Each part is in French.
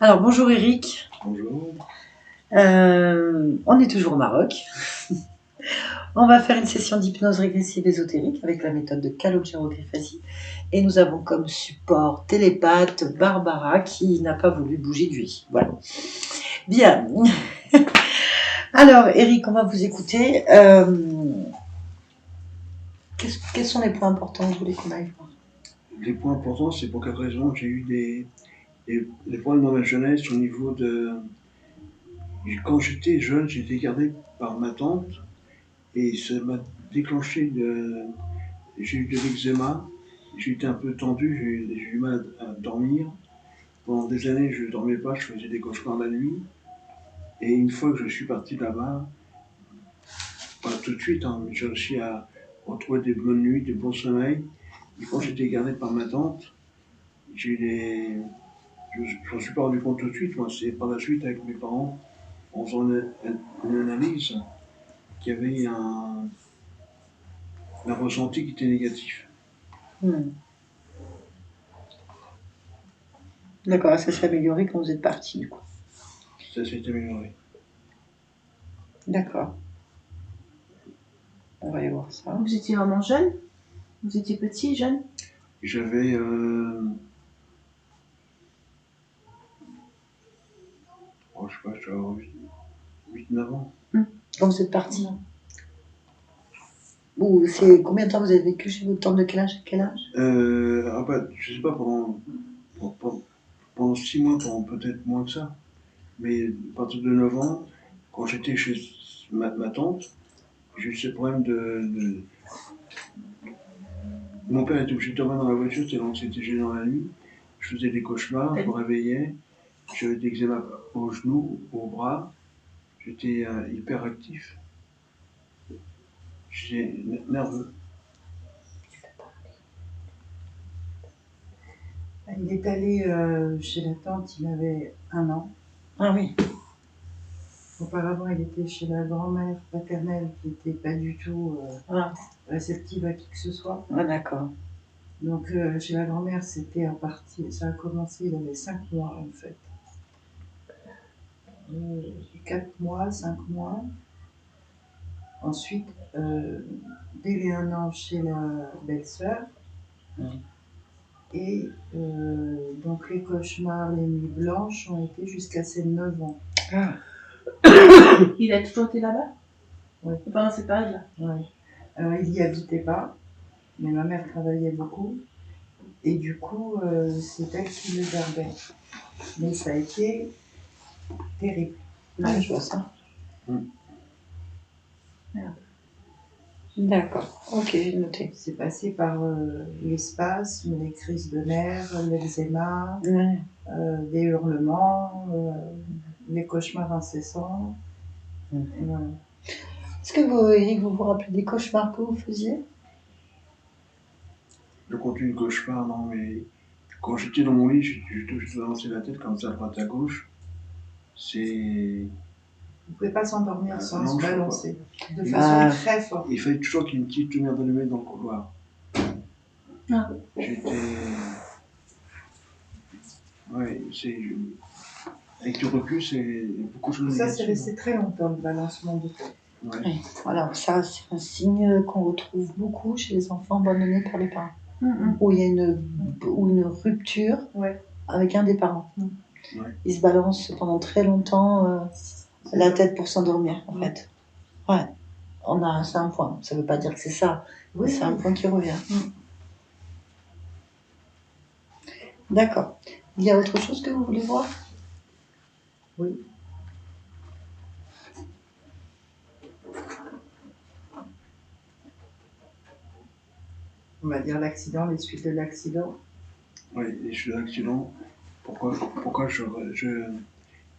Alors, bonjour Eric. Bonjour. On est toujours au Maroc. On va faire une session d'hypnose régressive ésotérique avec la méthode de Calogero-Griffasi. Et nous avons comme support télépathe Barbara qui n'a pas voulu bouger du lit. Voilà. Bien. Alors, Eric, on va vous écouter. Quels sont les points importants que vous voulez qu'on aille voir? Les points importants, c'est pour quelle raison j'ai eu des problèmes dans ma jeunesse au niveau de... Quand j'étais jeune, j'ai été gardé par ma tante et ça m'a déclenché de... J'ai eu de l'eczéma, j'ai été un peu tendu, j'ai eu du mal à dormir. Pendant des années, je ne dormais pas, je faisais des cauchemars la nuit. Et une fois que je suis parti là-bas, pas tout de suite, hein, mais j'ai réussi à retrouver des bonnes nuits, des bons sommeils. Et quand j'étais gardé par ma tante, j'ai eu des... Je m'en suis pas rendu compte tout de suite, moi, c'est par la suite avec mes parents, en faisant une analyse, qu'il y avait un ressenti qui était négatif. D'accord, ça s'est amélioré quand vous êtes parti, du coup. Ça s'est amélioré. D'accord. On va aller voir ça. Vous étiez vraiment jeune? Vous étiez petit, jeune? J'avais... je sais pas, je dois avoir 8-9 ans. Quand vous êtes parti. Ou c'est combien de temps vous avez vécu chez votre tante? De quel âge? Je sais pas, pendant 6 mois, pendant peut-être moins que ça. Mais à partir de 9 ans, quand j'étais chez ma tante, j'ai eu ce problème de... Mon père était obligé de dormir dans la voiture tellement que c'était gênant la nuit. Je faisais des cauchemars, je me réveillais, j'avais des eczéma aux genoux, aux bras, j'étais hyper actif, j'étais nerveux. Il est allé chez la tante, il avait 1 an. Ah oui. Auparavant, il était chez la grand-mère paternelle qui n'était pas du tout réceptive à qui que ce soit. Ah, d'accord. Donc chez la grand-mère, c'était à partir, ça a commencé, il avait 5 mois en fait. 4 mois, 5 mois. Ensuite, dès les 1 an chez la belle-sœur. Et donc les cauchemars, les nuits blanches ont été jusqu'à ses 9 ans. Ah. Il a toujours été là-bas? Oui. Pendant cette période-là? Oui. Alors il n'y habitait pas, mais ma mère travaillait beaucoup. Et du coup, c'est elle qui le gardait. Mais ça a été terrible. Ah, je vois ça. Merde. D'accord, ok, j'ai noté. C'est passé par les spasmes, les crises de nerfs, l'eczéma, des hurlements, les cauchemars incessants. Voilà. Est-ce que vous, Eric, vous vous rappelez des cauchemars que vous faisiez? Le contenu du cauchemar, non, mais quand j'étais dans mon lit, je balançais la tête comme ça, à droite à gauche. C'est... Vous ne pouvez pas s'endormir sans se balancer, de façon Ah. très forte. Il fallait toujours qu'il y ait une petite lumière d'allumée dans le couloir. Ah. J'étais... Ouais, c'est... Avec du recul, c'est beaucoup de choses Ça, négatives. c'est resté très longtemps, le balancement de tête. Ouais. Oui. Alors ça, c'est un signe qu'on retrouve beaucoup chez les enfants abandonnés par les parents. Où il y a une rupture avec un des parents. Ouais. Ils se balancent pendant très longtemps la tête pour s'endormir, en fait. Ouais. C'est un point. Ça ne veut pas dire que c'est ça. Oui, c'est un point qui revient. D'accord. Il y a autre chose que vous voulez voir? Oui. On va dire l'accident, les suites de l'accident. Oui, les suites de l'accident. Pourquoi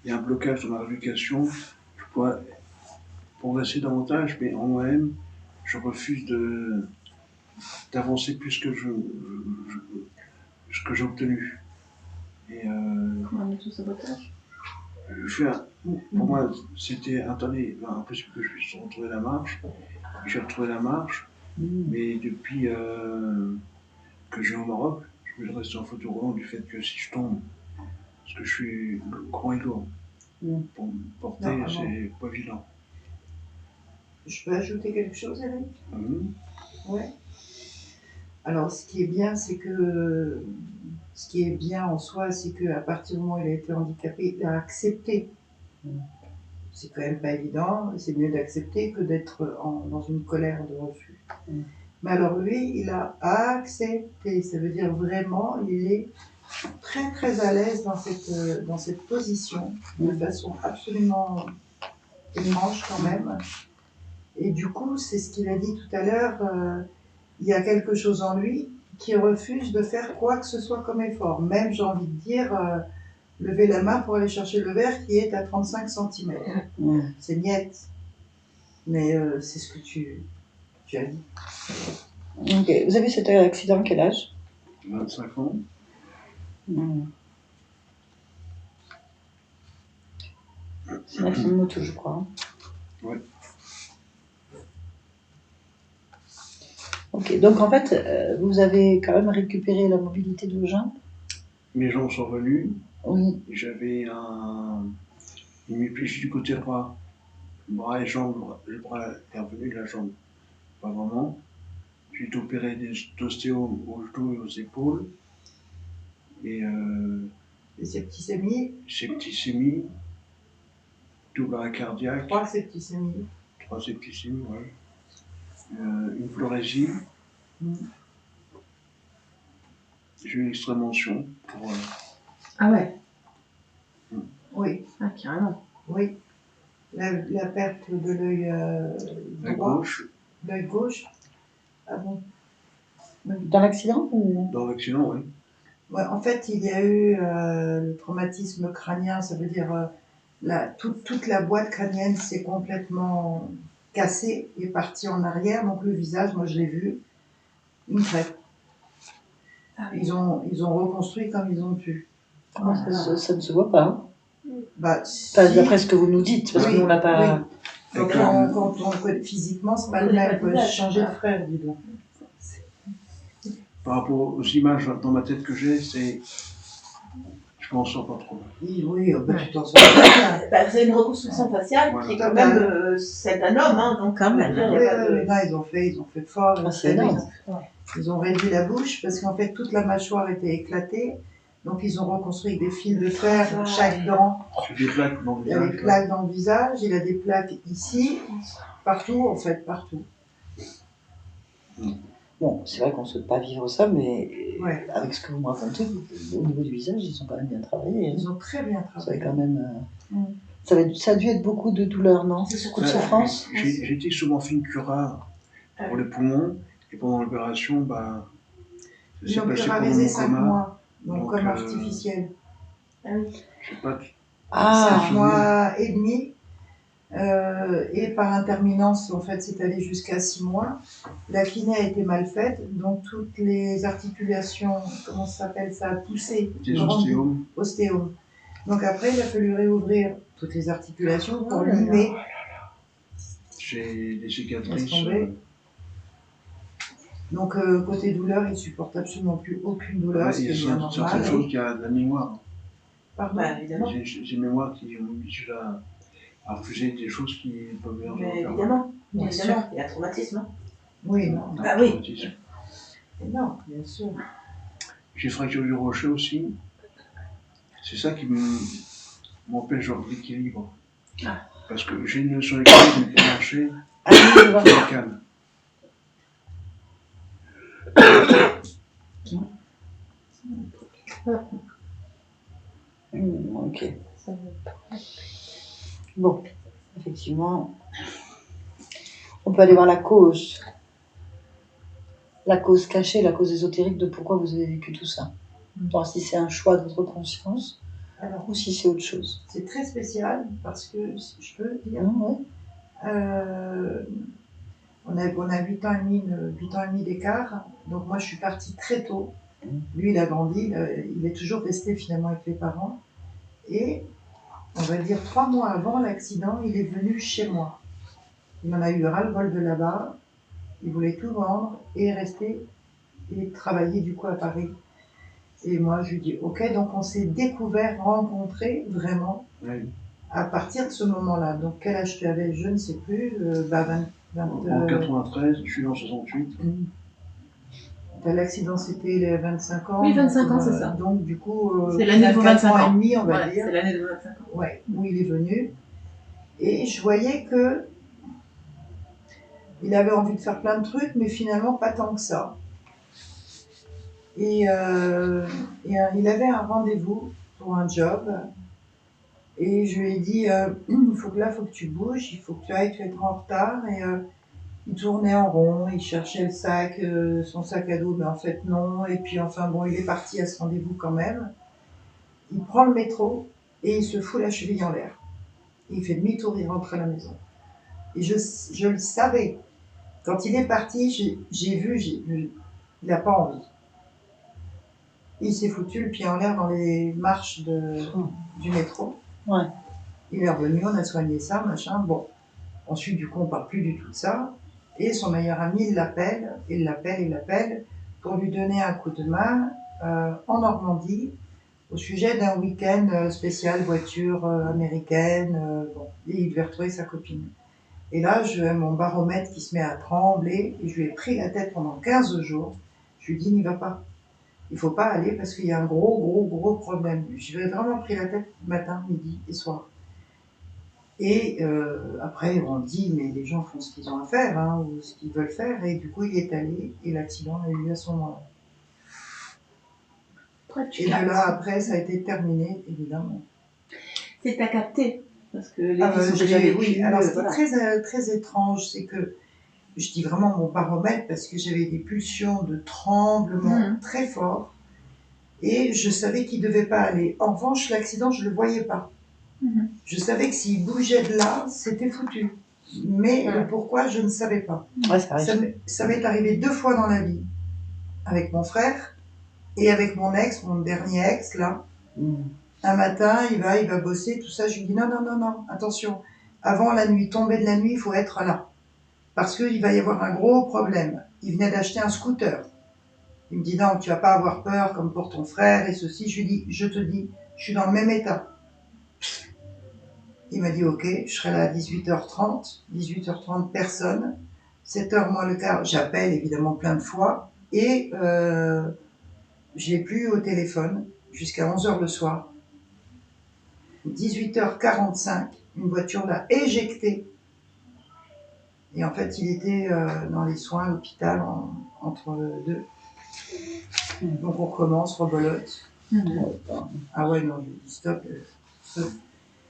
il y a un blocage dans ma rééducation. Je pourrais progresser davantage, mais en moi-même, je refuse d'avancer plus que ce que j'ai obtenu. Et Comment on est tout sabotage? pour moi, c'était impossible que je puisse retrouver la marche. J'ai retrouvé la marche, mais depuis que je vais au Maroc, je me reste en fauteuil roulant du fait que si je tombe, Parce que je suis grand et lourd. Pour me porter, Non, c'est pas évident. Je peux ajouter quelque chose, Eric? Mhm. Ouais. Alors, ce qui est bien, ce qui est bien en soi, c'est qu'à partir du moment où il a été handicapé, il a accepté. C'est quand même pas évident. C'est mieux d'accepter que d'être dans une colère de refus. Mais alors lui, il a accepté. Ça veut dire vraiment, il est très très à l'aise dans cette position, de façon absolument étrange quand même. Et du coup, c'est ce qu'il a dit tout à l'heure, il y a quelque chose en lui qui refuse de faire quoi que ce soit comme effort. Même, j'ai envie de dire, lever la main pour aller chercher le verre qui est à 35 cm. C'est niette. Mais c'est ce que tu as dit. Ok. Vous avez eu cet accident à quel âge? 25 ans. C'est un accident de moto, je crois. Ouais. Ok, donc en fait, vous avez quand même récupéré la mobilité de vos jambes? Mes jambes sont revenues. Oui. J'avais une myopégie du côté droit. Le bras et jambes, le bras est revenu, la jambe pas vraiment. J'ai été opéré d'ostéo au genou et aux épaules. Et Et septicémie, septicémie, double arrêt cardiaque. 3 septicémies. 3 septicémies, ouais. Une florésie. J'ai eu une extrême-mention pour. Ah ouais. Oui, Ah, carrément. oui. La perte de l'œil droit, gauche. l'œil gauche. Ah bon? Dans l'accident ou... Dans l'accident, oui. Ouais, en fait, il y a eu le traumatisme crânien, ça veut dire toute la boîte crânienne s'est complètement cassée et partie en arrière. Donc le visage, moi je l'ai vu, une crêpe. Ah oui. Ils ont reconstruit comme ils ont pu. Ça ne se voit pas. Hein. Bah, Pas si. d'après ce que vous nous dites, parce que nous on l'a pas. Oui. Quand on connaît physiquement, c'est pas le même. Il faut changer de frère, dis donc. Par rapport aux images dans ma tête que j'ai, c'est. Je m'en sors pas trop. Oui, tu t'en sors pas bien. Bah, c'est une reconstruction faciale qui est quand même celle d'un homme, hein, donc quand même. Non, ils ont fait fort. Ah, c'est énorme. Ils ont réduit la bouche parce qu'en fait toute la mâchoire était éclatée. Donc ils ont reconstruit avec des fils de fer chaque dent. J'ai des plaques dans le Il y a des plaques dans le visage, il a des plaques ici, partout en fait, partout. Bon, c'est vrai qu'on ne souhaite pas vivre ça, mais Ouais. avec ce que vous me racontez, au niveau du visage, ils ont quand même bien travaillé. Ils ont très bien Ça a travaillé. quand même. Ça a dû être beaucoup de douleur, non? Beaucoup de souffrance. J'ai été souvent fait une cura pour les poumons et pendant l'opération, bah, Ils ont pluralisé 5 mois, donc comme artificiel. Je sais pas. 5 mois et demi. Et par intermittence, en fait, c'est allé jusqu'à 6 mois. La kiné a été mal faite, donc toutes les articulations, comment ça s'appelle ça, poussées, des ostéomes. Ostéomes. Donc après, il a fallu réouvrir toutes les articulations pour limer. J'ai des cicatrices. Donc côté douleur, il supporte absolument plus aucune douleur, ce qui est bien normal. C'est certaines choses qui a de la mémoire. Pardon. Bah, évidemment. J'ai une mémoire qui m'oblige à refuser des choses qui peuvent venir. Mais évidemment, bien il sûr. y a traumatisme. Hein. Oui, non. Ah oui. Non, bien sûr. J'ai fracturé du rocher aussi. C'est ça qui m'empêche l'équilibre. Ah. Parce que j'ai une notion d'équilibre pour marcher. Je calme. Ok. Bon, effectivement, on peut aller voir la cause cachée, la cause ésotérique de pourquoi vous avez vécu tout ça. Alors, si c'est un choix de votre conscience, ou si c'est autre chose. C'est très spécial parce que, si je peux dire, on a 8 ans et demi d'écart, donc moi je suis partie très tôt. Lui il a grandi, il est toujours resté finalement avec les parents. Et on va dire 3 mois avant l'accident, il est venu chez moi. Il en a eu ras-le-bol de là-bas, il voulait tout vendre et rester et travailler du coup à Paris. Et moi, je lui dis, ok, donc on s'est découvert, rencontrés, vraiment, Ouais. à partir de ce moment-là. Donc, quel âge tu avais? Je ne sais plus. 20, En 93, je suis en 68. L'accident, c'était les 25 ans. Oui, 25 ans, donc, c'est ça. Donc, du coup, C'est l'année de vos 24 25 ans. et demi, on va Ouais, dire. c'est l'année de vos 25 ans. Ouais, où il est venu. Et je voyais que il avait envie de faire plein de trucs, mais finalement pas tant que ça. Et il avait un rendez-vous pour un job. Et je lui ai dit, il faut que tu bouges, il faut que tu ailles, tu es en retard. Et il tournait en rond, il cherchait le sac, son sac à dos, mais en fait non. Et puis enfin bon, il est parti à ce rendez-vous quand même. Il prend le métro et il se fout la cheville en l'air. Il fait demi-tour, il rentre à la maison. Et je le savais. Quand il est parti, j'ai vu, il n'a pas envie. Il s'est foutu le pied en l'air dans les marches du métro. Ouais. Il est revenu, on a soigné ça, machin. Bon, ensuite, du coup, on ne parle plus du tout de ça. Et son meilleur ami, il l'appelle pour lui donner un coup de main en Normandie au sujet d'un week-end spécial voiture américaine. Bon, et il devait retrouver sa copine. Et là, mon baromètre qui se met à trembler et je lui ai pris la tête pendant 15 jours. Je lui ai dit, n'y va pas. Il ne faut pas aller parce qu'il y a un gros problème. Je lui ai vraiment pris la tête matin, midi et soir. Et après, on dit, mais les gens font ce qu'ils ont à faire, hein, ou ce qu'ils veulent faire. Et du coup, il est allé et l'accident a eu lieu à ce moment-là. Et de là, après, ça a été terminé, évidemment. C'est à capter. Parce que les vies sont déjà vécues. Oui, alors ce qui est très étrange, c'est que je dis vraiment mon baromètre parce que j'avais des pulsions de tremblement très forts et je savais qu'il ne devait pas aller. En revanche, l'accident, je ne le voyais pas. Je savais que s'il bougeait de là, c'était foutu. Mais le pourquoi, je ne savais pas. Ouais, ça m'est arrivé 2 fois dans la vie. Avec mon frère et avec mon ex, mon dernier ex, là. Un matin, il va bosser, tout ça. Je lui dis non, attention. Avant la nuit, tomber de la nuit, il faut être là. Parce qu'il va y avoir un gros problème. Il venait d'acheter un scooter. Il me dit non, tu vas pas avoir peur comme pour ton frère et ceci. Je lui dis, je te dis, je suis dans le même état. Il m'a dit ok, je serai là à 18h30. 18h30, personne. 7h moins le quart, j'appelle évidemment plein de fois. Et je l'ai plus au téléphone jusqu'à 11h le soir. 18h45, une voiture l'a éjecté. Et en fait, il était dans les soins à l'hôpital entre deux. Donc on recommence, rebolote. Ah ouais, non, je lui dis stop.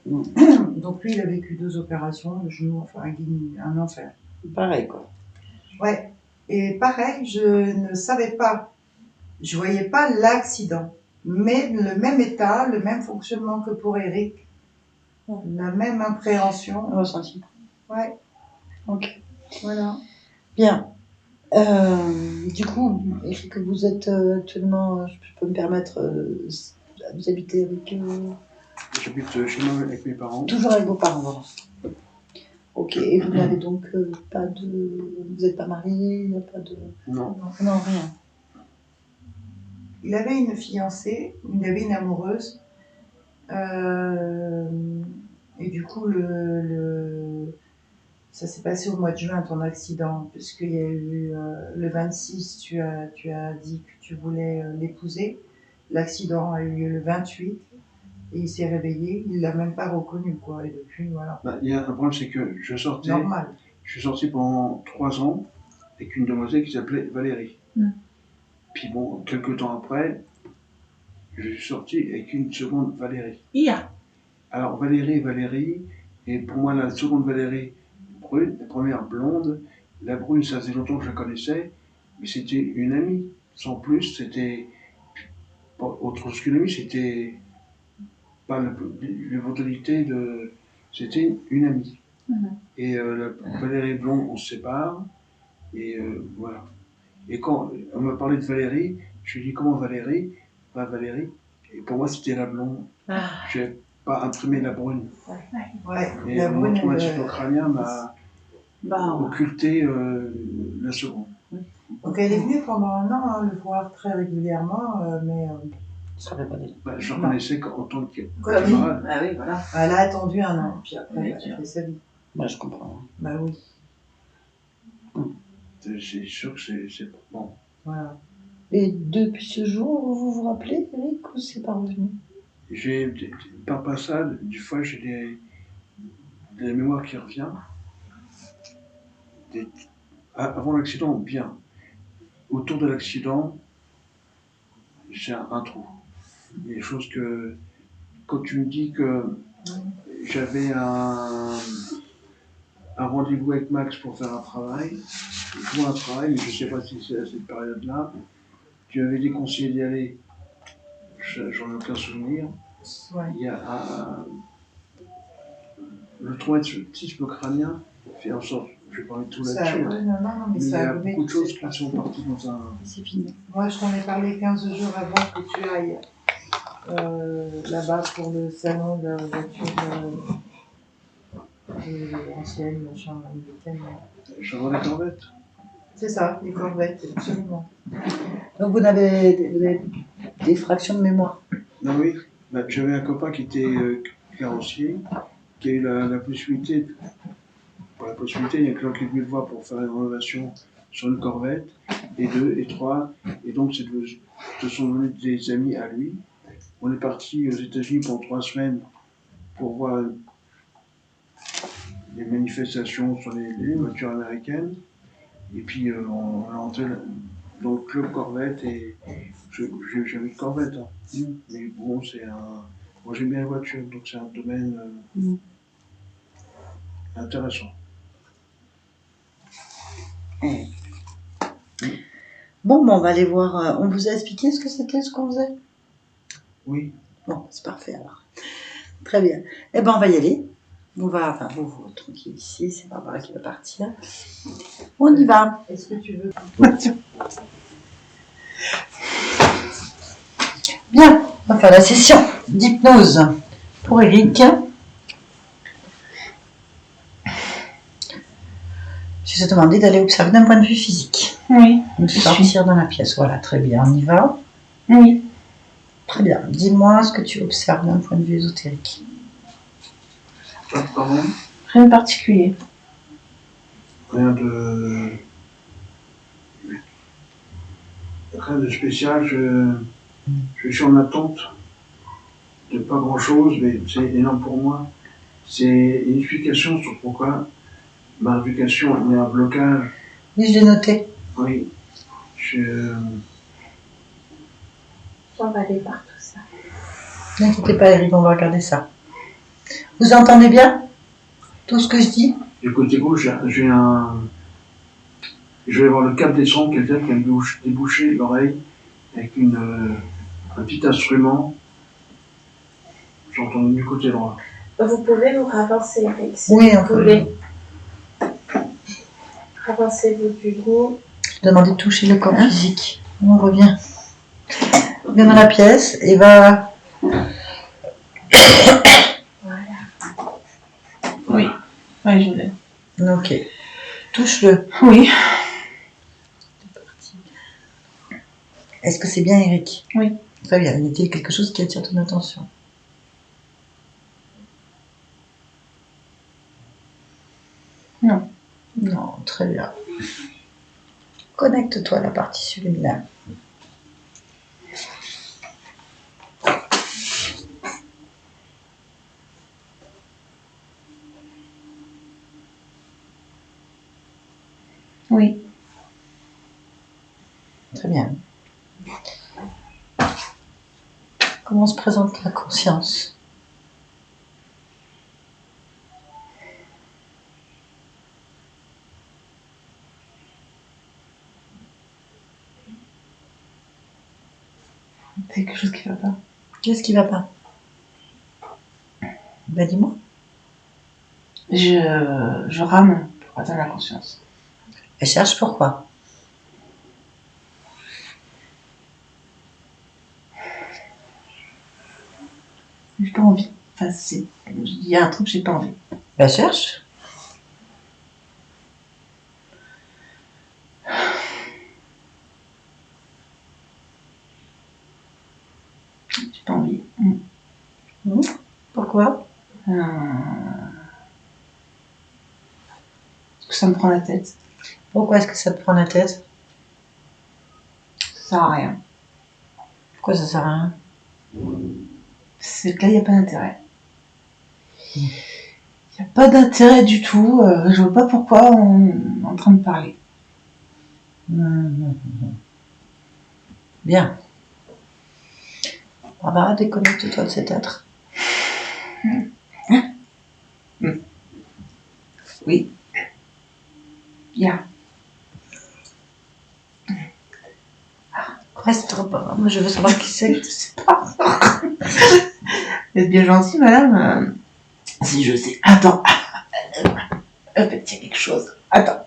Donc lui, il a vécu 2 opérations, le genou, enfin un enfer. Pareil, quoi. Ouais. Et pareil, je ne savais pas, je voyais pas l'accident, mais le même état, le même fonctionnement que pour Eric, la même appréhension. Ressenti. Ouais. Ok. Voilà. Bien. Du coup, Eric, vous êtes actuellement, je peux me permettre, vous habitez avec... J'habite chez moi avec mes parents. Toujours avec vos parents, voilà. Ok, et vous n'avez donc pas de... Vous n'êtes pas marié, il n'y a pas de... Non. Non, rien. Il avait une fiancée, il avait une amoureuse. Et du coup, ça s'est passé au mois de juin, ton accident, puisqu'il y a eu le 26, tu as dit que tu voulais l'épouser. L'accident a eu lieu le 28 et il s'est réveillé, il l'a même pas reconnu, quoi. Et depuis, voilà. Bah, il y a un problème, c'est que je Normal. suis sorti pendant 3 ans avec une demoiselle qui s'appelait Valérie. Puis bon, quelques temps après, je suis sorti avec une seconde Valérie. Alors Valérie, et pour moi la seconde Valérie brune, la première blonde, la brune ça faisait longtemps que je la connaissais, mais c'était une amie, sans plus, c'était pas autre chose qu'une amie, c'était pas l'éventualité de... C'était une amie. Et la Valérie blonde, on se sépare, et voilà. Et quand on m'a parlé de Valérie, je lui ai dit comment Valérie? Pas Valérie. Et pour moi c'était la blonde. Je n'ai pas imprimé la brune. Ouais. Et La mon brune, traumatisme crânien m'a occulté la seconde. Donc elle est venue pendant 1 an le voir très régulièrement, mais Tu te rappelles pas déjà. Bah, je la connaissais en tant que Comme camarade. Ah oui, voilà. Elle a attendu un an, puis après, Oui, elle a fait sa vie. Bah, je comprends. Bah oui, C'est sûr que c'est bon. voilà. Et depuis ce jour, vous vous rappelez, Eric, ou c'est pas revenu? J'ai, par passage, des fois, j'ai de la mémoire qui revient. Des- Avant l'accident, bien. Autour de l'accident, j'ai un trou. Il y a des choses que, quand tu me dis que j'avais un rendez-vous avec Max pour faire un travail, mais je ne sais pas si c'est à cette période-là, tu m'avais déconseillé d'y aller, j'en ai aucun souvenir. Ouais. Il y a le traumatisme crânien fait en sorte, je vais pas envie de tout Ça, là-dessus, ouais, non, mais mais il y ça a arrivait beaucoup de que choses c'est qui sont parties dans un... C'est fini. Moi, je t'en ai parlé 15 jours avant que tu ailles là-bas pour le salon de la voiture ancienne, machin, américaine. J'avais la corvette. C'est ça, les corvettes, absolument. Donc vous avez des fractions de mémoire. Non, oui, bah, j'avais un copain qui était carrossier, qui a eu la possibilité, pour la possibilité, il y a quelqu'un qui est venu le voir pour faire une rénovation sur une corvette, et deux, et trois, et donc ce sont devenus des amis à lui. On est parti aux États-Unis pendant 3 semaines pour voir des manifestations sur les voitures américaines, et puis on est entré dans le club Corvette, et j'ai jamais de Corvette, hein. Mais bon, moi j'aime bien la voiture, donc c'est un domaine intéressant. Bon, on va aller voir. On vous a expliqué ce que c'était, ce qu'on faisait? Oui. Bon, c'est parfait alors. Très bien. Eh ben, on va y aller. Vous, tranquille ici, c'est Barbara qui va partir. On y va. Est-ce que tu veux... Bien, on va faire la session d'hypnose pour Eric. Je vous ai demandé d'aller observer d'un point de vue physique. Oui. Donc, sortir dans la pièce. Voilà, très bien. On y va? Oui. Très bien. Dis-moi ce que tu observes d'un point de vue ésotérique. Pardon? Rien de particulier. Rien de spécial. Je suis en attente de pas grand-chose, mais c'est énorme pour moi. C'est une explication sur pourquoi ma réputation, il y a un blocage. Oui, je l'ai noté. Oui. On va aller voir tout ça. N'inquiétez pas, Eric, on va regarder ça. Vous entendez bien tout ce que je dis? Du côté gauche, je vais voir le câble des sons, quelqu'un qui a débouché l'oreille avec un petit instrument. J'entends du côté droit. Vous pouvez vous ravancer, Eric, si Oui, vous voulez. Ravancez-vous du coup. Je demandais de toucher le corps physique. On revient. Viens dans la pièce et va. Voilà. Oui. Oui, je l'ai. Ok. Touche-le. Oui. Est-ce que c'est bien, Eric? Oui. Très bien. Y a-t-il quelque chose qui attire ton attention? Non. Non, très bien. Connecte-toi à la partie subliminale. Oui. Très bien. Comment se présente la conscience? C'est quelque chose qui va pas. Qu'est-ce qui va pas? Ben dis-moi. Je rame pour atteindre la conscience. Elle cherche pourquoi? J'ai pas envie. Enfin, il y a un truc que j'ai pas envie. Elle cherche. Pourquoi? Parce que ça me prend la tête. Pourquoi est-ce que ça te prend la tête? Ça sert à rien. Pourquoi ça sert à rien? C'est que là, il n'y a pas d'intérêt. Il n'y a pas d'intérêt du tout. Je vois pas pourquoi on est en train de parler. Bien. Ah bah, déconnecte-toi de cet être. Oui. Bien. Reste pas. Moi, je veux savoir qui c'est. Je sais pas. Vous êtes bien gentil, madame. Si je sais. Attends. En fait, il y a quelque chose. Attends.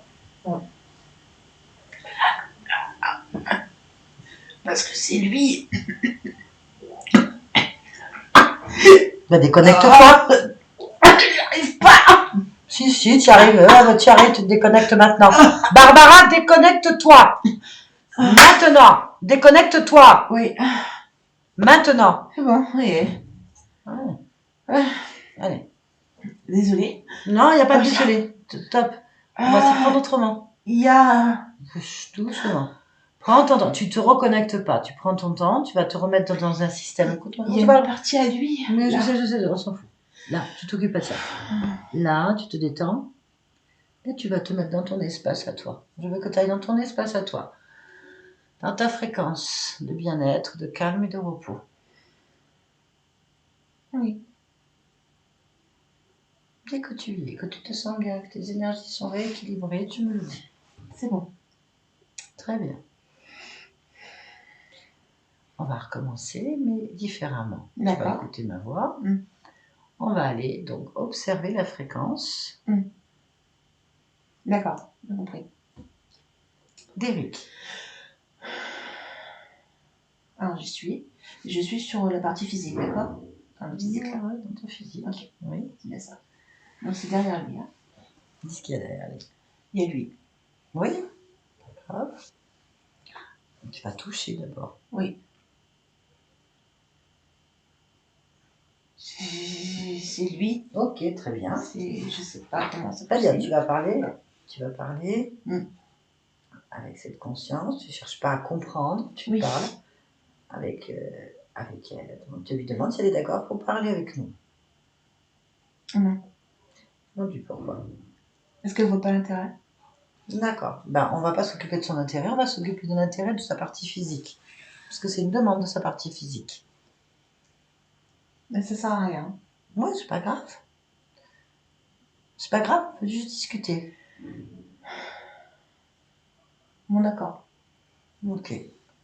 Parce que c'est lui. Bah, déconnecte-toi. J'arrive pas. Si, tu y arrives. Tu arrives, tu te déconnectes maintenant. Barbara, déconnecte-toi. Maintenant. Déconnecte-toi. Oui. Maintenant. C'est bon, oui. Allez. Désolée. Non, il n'y a pas de Comme ça. désolé. Top. On va s'y prendre autrement. Il y a... Doucement. Prends ton temps. Tu te reconnectes pas. Tu prends ton temps. Tu vas te remettre dans un système. Écoute-moi. Il y a une partie à lui. Mais là. je sais, on s'en fout. Là, tu t'occupes pas de ça. Là, tu te détends. Et tu vas te mettre dans ton espace à toi. Je veux que tu ailles dans ton espace à toi. Dans ta fréquence de bien-être, de calme et de repos. Oui. Dès que tu y es, que tu te sens bien, que tes énergies sont rééquilibrées, tu me le dis. C'est bon. Très bien. On va recommencer, mais différemment. Tu vas D'accord. écouter ma voix. Mm. On va aller donc observer la fréquence D'accord. J'ai compris. d'Eric. Alors, j'y suis. Je suis sur la partie physique, d'accord? Dans le physique, là. Ouais, dans ton physique. Ok. Oui. C'est bien ça. Donc, c'est derrière lui, hein. Dis ce qu'il y a derrière lui. Il y a lui. Oui. Pas grave. Tu vas toucher d'abord. Oui. C'est lui. Ok, très bien. Je sais pas comment ça Très bien, possible. tu vas parler. Tu vas parler Mm. avec cette conscience. Tu ne cherches pas à comprendre. Tu Oui. parles avec elle. Donc, tu lui demandes si elle est d'accord pour parler avec nous. Non. On dit pourquoi. Est-ce qu'elle voit pas l'intérêt? D'accord. Ben, on va pas s'occuper de son intérêt, on va s'occuper de l'intérêt de sa partie physique. Parce que c'est une demande de sa partie physique. Mais ça sert à rien. Ouais, c'est pas grave. C'est pas grave, on peut juste discuter. Bon, d'accord. Ok.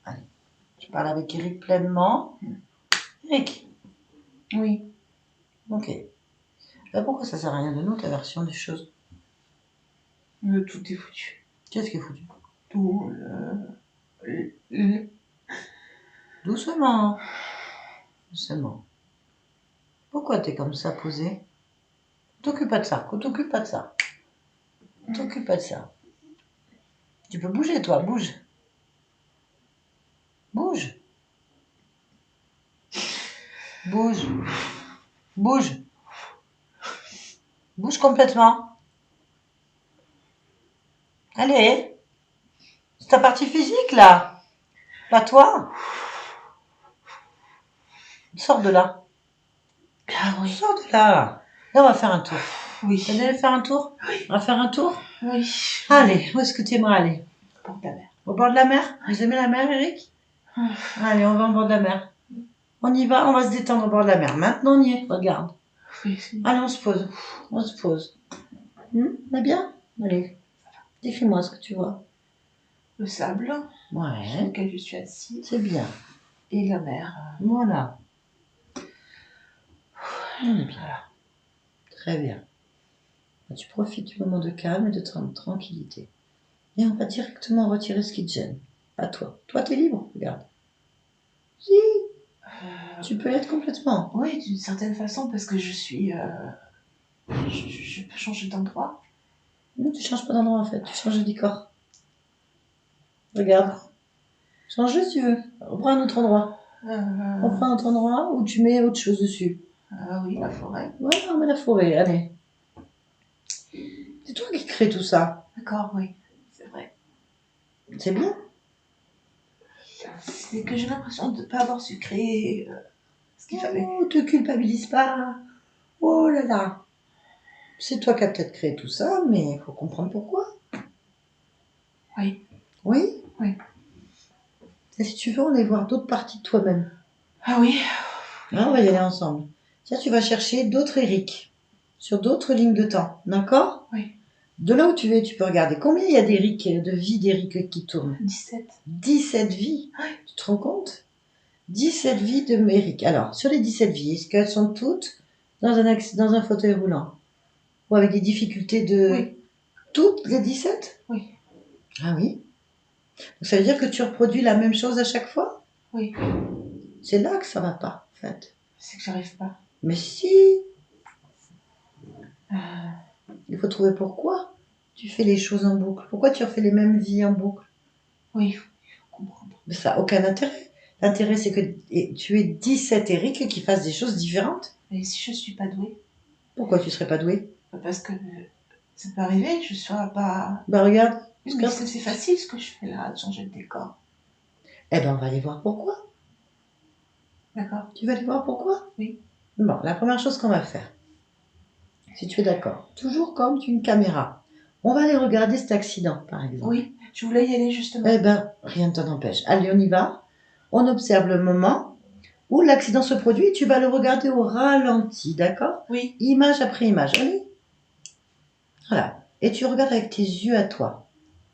Allez. Je parle avec Eric pleinement. Eric. Oui. Ok. Ben, pourquoi ça sert à rien de nous, ta version des choses? Tout est foutu. Qu'est-ce qui est foutu? Tout. Doucement. Doucement. Pourquoi t'es comme ça posé? T'occupe pas de ça. T'occupe pas de ça. T'occupe pas de ça. Tu peux bouger, toi. Bouge. Bouge. Bouge. Bouge. Bouge complètement. Allez. C'est ta partie physique, là. Pas toi. Sors de là. Ah oui. Sors de là. Là, on va faire un tour. Oui. T'as déjà faire un tour? Oui. On va faire un tour? Oui. Allez, où est-ce que tu aimerais aller? Porte la mer. Au bord de la mer? Vous aimez la mer, Eric? Allez, on va au bord de la mer. On y va, on va se détendre au bord de la mer. Maintenant, on y est. Regarde. Oui. Allez, on se pose. On se pose. On est bien? Allez. Décris-moi ce que tu vois. Le sable sur Ouais. lequel je suis assise. C'est bien. Et la mer. Voilà. On est bien. Très bien. Tu profites du moment de calme et de tranquillité. Et on va directement retirer ce qui te gêne. À toi. Toi, t'es libre. Regarde. Si. Tu peux l'être complètement. Oui, d'une certaine façon, parce que je suis... Je peux changer d'endroit. Non, tu changes pas d'endroit en fait. Tu changes de corps. Regarde. Change si tu veux. Reprends un autre endroit. Reprends un autre endroit où tu mets autre chose dessus. Ah oui, la forêt. Ouais, on met la forêt, allez. C'est toi qui crée tout ça. D'accord, oui, c'est vrai. C'est bien. C'est que j'ai l'impression de ne pas avoir su créer ce qu'il fallait. Oh, te culpabilise pas. Oh là là. C'est toi qui as peut-être créé tout ça, mais il faut comprendre pourquoi. Oui. Oui. Oui. Et si tu veux, on va aller voir d'autres parties de toi-même. Ah oui. Hein, on va y aller ensemble. Tiens, tu vas chercher d'autres Eric sur d'autres lignes de temps, d'accord? Oui. De là où tu es, tu peux regarder combien il y a d'Eric, de vies d'Eric qui tournent. 17. 17 vies. Oui. Tu te rends compte? 17 vies de Eric. Alors, sur les 17 vies, est-ce qu'elles sont toutes dans un fauteuil roulant? Ou avec des difficultés de... Oui. Toutes les 17? Oui. Ah oui. Donc ça veut dire que tu reproduis la même chose à chaque fois? Oui. C'est là que ça va pas, en fait. C'est que j'arrive pas. Mais si, Euh, il faut trouver pourquoi tu fais les choses en boucle. Pourquoi tu refais les mêmes vies en boucle? oui, il faut comprendre. Mais ça n'a aucun intérêt. L'intérêt, c'est que tu aies 17 Eric qui fassent des choses différentes. Mais si je suis pas douée, Pourquoi tu serais pas doué? parce que ça peut arriver, je serai pas. Bah regarde. Oui, mais c'est facile ce que je fais là, de changer de décor. Eh ben, on va aller voir pourquoi. D'accord. Tu vas aller voir pourquoi? Oui. Bon, la première chose qu'on va faire, si tu es d'accord, toujours comme une caméra, on va aller regarder cet accident, par exemple. Oui, je voulais y aller justement. Eh ben, rien ne t'en empêche. Allez, on y va. On observe le moment où l'accident se produit et tu vas le regarder au ralenti, d'accord? Oui. Image après image. Allez. Voilà. Et tu regardes avec tes yeux à toi.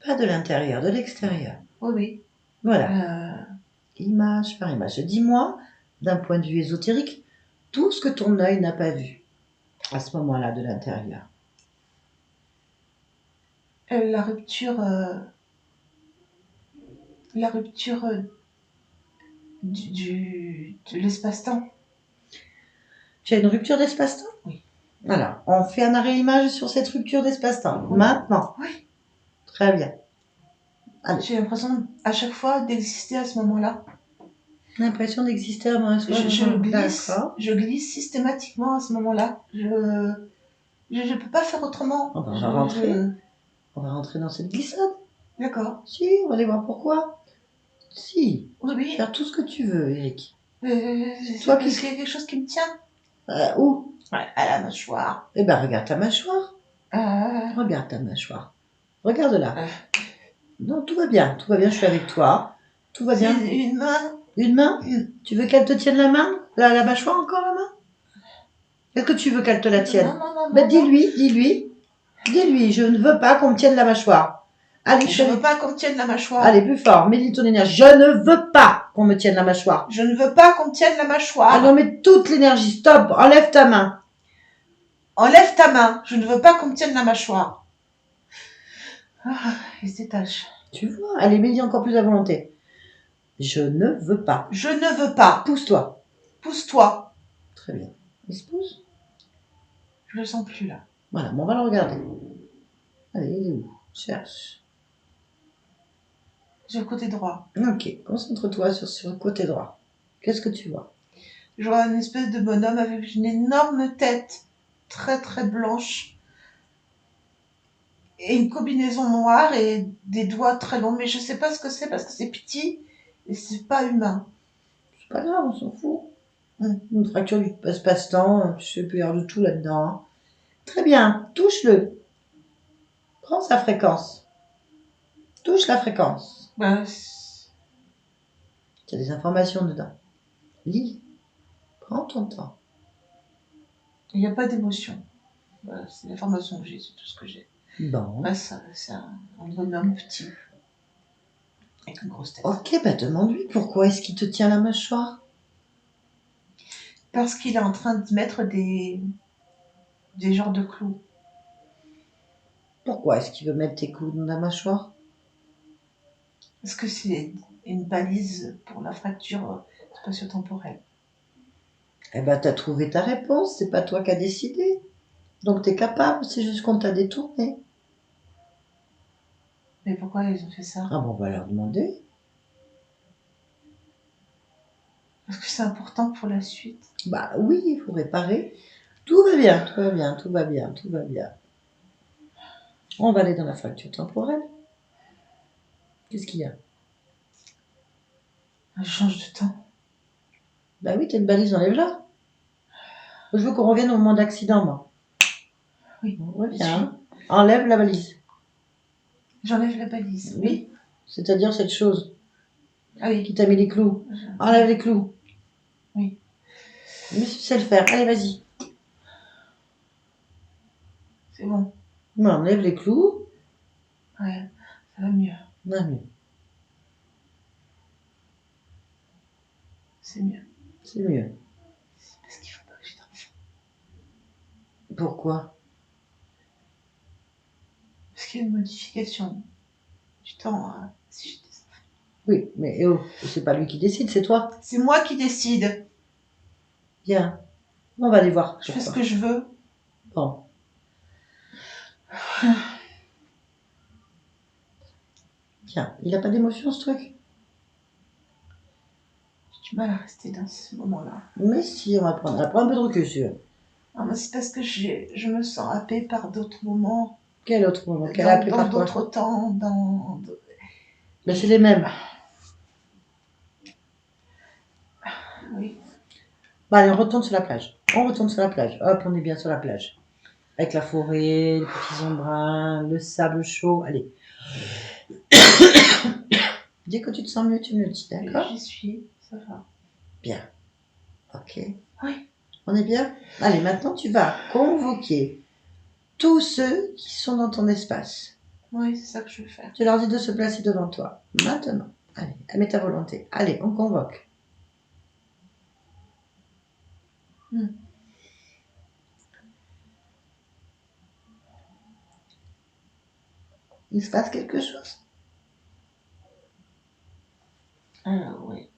Pas de l'intérieur, de l'extérieur. Oui, oui. Voilà. Image par image. Dis-moi, d'un point de vue ésotérique, tout ce que ton œil n'a pas vu à ce moment-là de l'intérieur. La rupture. La rupture de l'espace-temps. Tu as une rupture d'espace-temps? Oui. Alors, on fait un arrêt image sur cette rupture d'espace-temps. Oui. Maintenant. Oui. Très bien. Allez. J'ai l'impression à chaque fois d'exister à ce moment-là. L'impression d'exister avant un soir. Je glisse systématiquement à ce moment-là. Je peux pas faire autrement. On va rentrer. On va rentrer dans cette glissade. D'accord. Si, on va aller voir pourquoi. Si. Oui, Tu peux faire tout ce que tu veux, Eric. C'est toi parce qui- qu'il y a quelque chose qui me tient. Où? Ouais, à la mâchoire. Eh ben, regarde ta mâchoire. Regarde ta mâchoire. Regarde-la. Non, tout va bien. Tout va bien, je suis avec toi. Tout va bien. C'est une main. Une main? Tu veux qu'elle te tienne la main? La mâchoire encore, la main? Est-ce que tu veux qu'elle te la tienne? Non. Ben, dis-lui, je ne veux pas qu'on me tienne la mâchoire. Allez, Je veux pas qu'on me tienne la mâchoire. Allez, plus fort, mets ton énergie. Je ne veux pas qu'on me tienne la mâchoire. Je ne veux pas qu'on me tienne la mâchoire. Alors, mets toute l'énergie. Stop, enlève ta main. Enlève ta main. Je ne veux pas qu'on me tienne la mâchoire. Il se détache. Tu vois, allez, mets encore plus à volonté. Je ne veux pas. Je ne veux pas. Pousse-toi. Pousse-toi. Très bien. Il se pousse. Je le sens plus là. Voilà, bon, on va le regarder. Allez, il est où? Cherche. J'ai le côté droit. Ok, concentre-toi sur le côté droit. Qu'est-ce que tu vois? Je vois une espèce de bonhomme avec une énorme tête, très très blanche, et une combinaison noire et des doigts très longs. Mais je sais pas ce que c'est parce que c'est petit et c'est pas humain. C'est pas grave, on s'en fout. Une fracture du espace-temps, tu sais, il peut y avoir de tout là-dedans. Hein. Très bien, touche-le. Prends sa fréquence. Touche la fréquence. Ben, Il y a des informations dedans. Lis. Prends ton temps. il n'y a pas d'émotion. Voilà, c'est l'information que j'ai, c'est tout ce que j'ai. Bon. Après, c'est un bonhomme petit, avec une grosse tête. Ok, bah demande-lui pourquoi est-ce qu'il te tient la mâchoire. Parce qu'il est en train de mettre des genres de clous. Pourquoi est-ce qu'il veut mettre tes clous dans la mâchoire? Parce que c'est une balise pour la fracture spatio-temporelle. Eh ben, t'as trouvé ta réponse, c'est pas toi qui as décidé. Donc t'es capable, c'est juste qu'on t'a détourné. Mais pourquoi ils ont fait ça? Ah bon, on va leur demander. Parce que c'est important pour la suite. Bah oui, il faut réparer. Tout va bien, tout va bien, tout va bien, tout va bien. On va aller dans la fracture temporelle. Qu'est-ce qu'il y a? Je change de temps. Bah oui, t'as une balise, enlève-la. Je veux qu'on revienne au moment d'accident, moi. Oui. On revient. Hein. Enlève la balise. J'enlève la balise. Oui. C'est-à-dire cette chose Ah oui. qui t'a mis les clous. Enlève les clous. Oui. Mais tu sais le faire. Allez, vas-y. C'est bon. Mais enlève les clous. Ouais, ça va mieux. Non, mieux. C'est mieux. C'est mieux. C'est parce qu'il faut pas que j'ai d'enfant. Pourquoi? Parce qu'il y a une modification du temps si j'ai des enfants. Oui, mais c'est pas lui qui décide, c'est toi. C'est moi qui décide. Bien. On va aller voir. Je fais ce que je veux. Bon. Tiens, il a pas d'émotion ce truc? J'ai du mal à rester dans ce moment-là. Mais si, on va prendre un peu de recul sur. Non, mais c'est parce que je me sens happée par d'autres moments. Quel autre moment? Quel appelé par Dans quoi? d'autres temps, dans... Ben, c'est les mêmes. Oui. Bah, allez, on retourne sur la plage. On retourne sur la plage. Hop, on est bien sur la plage. Avec la forêt, les petits embruns, le sable chaud. Allez. Dès que tu te sens mieux, tu me le dis, d'accord? J'y suis, ça va. Bien. Ok. Oui. On est bien? Allez, maintenant tu vas convoquer tous ceux qui sont dans ton espace. Oui, c'est ça que je veux faire. Tu leur dis de se placer devant toi. Maintenant. Allez, mets ta volonté. Allez, on convoque. Il se passe quelque chose? Alors, oui.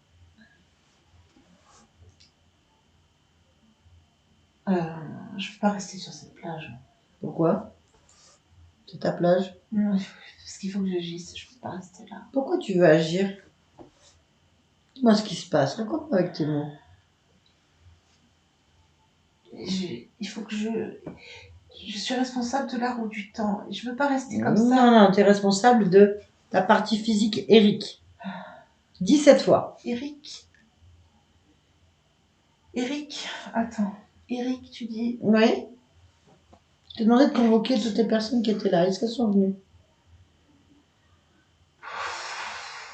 Je ne peux pas rester sur cette plage. Pourquoi? C'est ta plage? Non, parce qu'il faut que j'agisse. Je ne peux pas rester là. Pourquoi tu veux agir? Dis-moi ce qui se passe. Raconte-moi avec tes mots. Il faut que je suis responsable de la roue du temps. Je ne veux pas rester comme Non, ça. non, tu es responsable de ta partie physique, Eric. 17 fois. Eric, attends. Eric, tu dis... Oui. Je t'ai demandé de convoquer toutes les personnes qui étaient là. Est-ce qu'elles sont venues?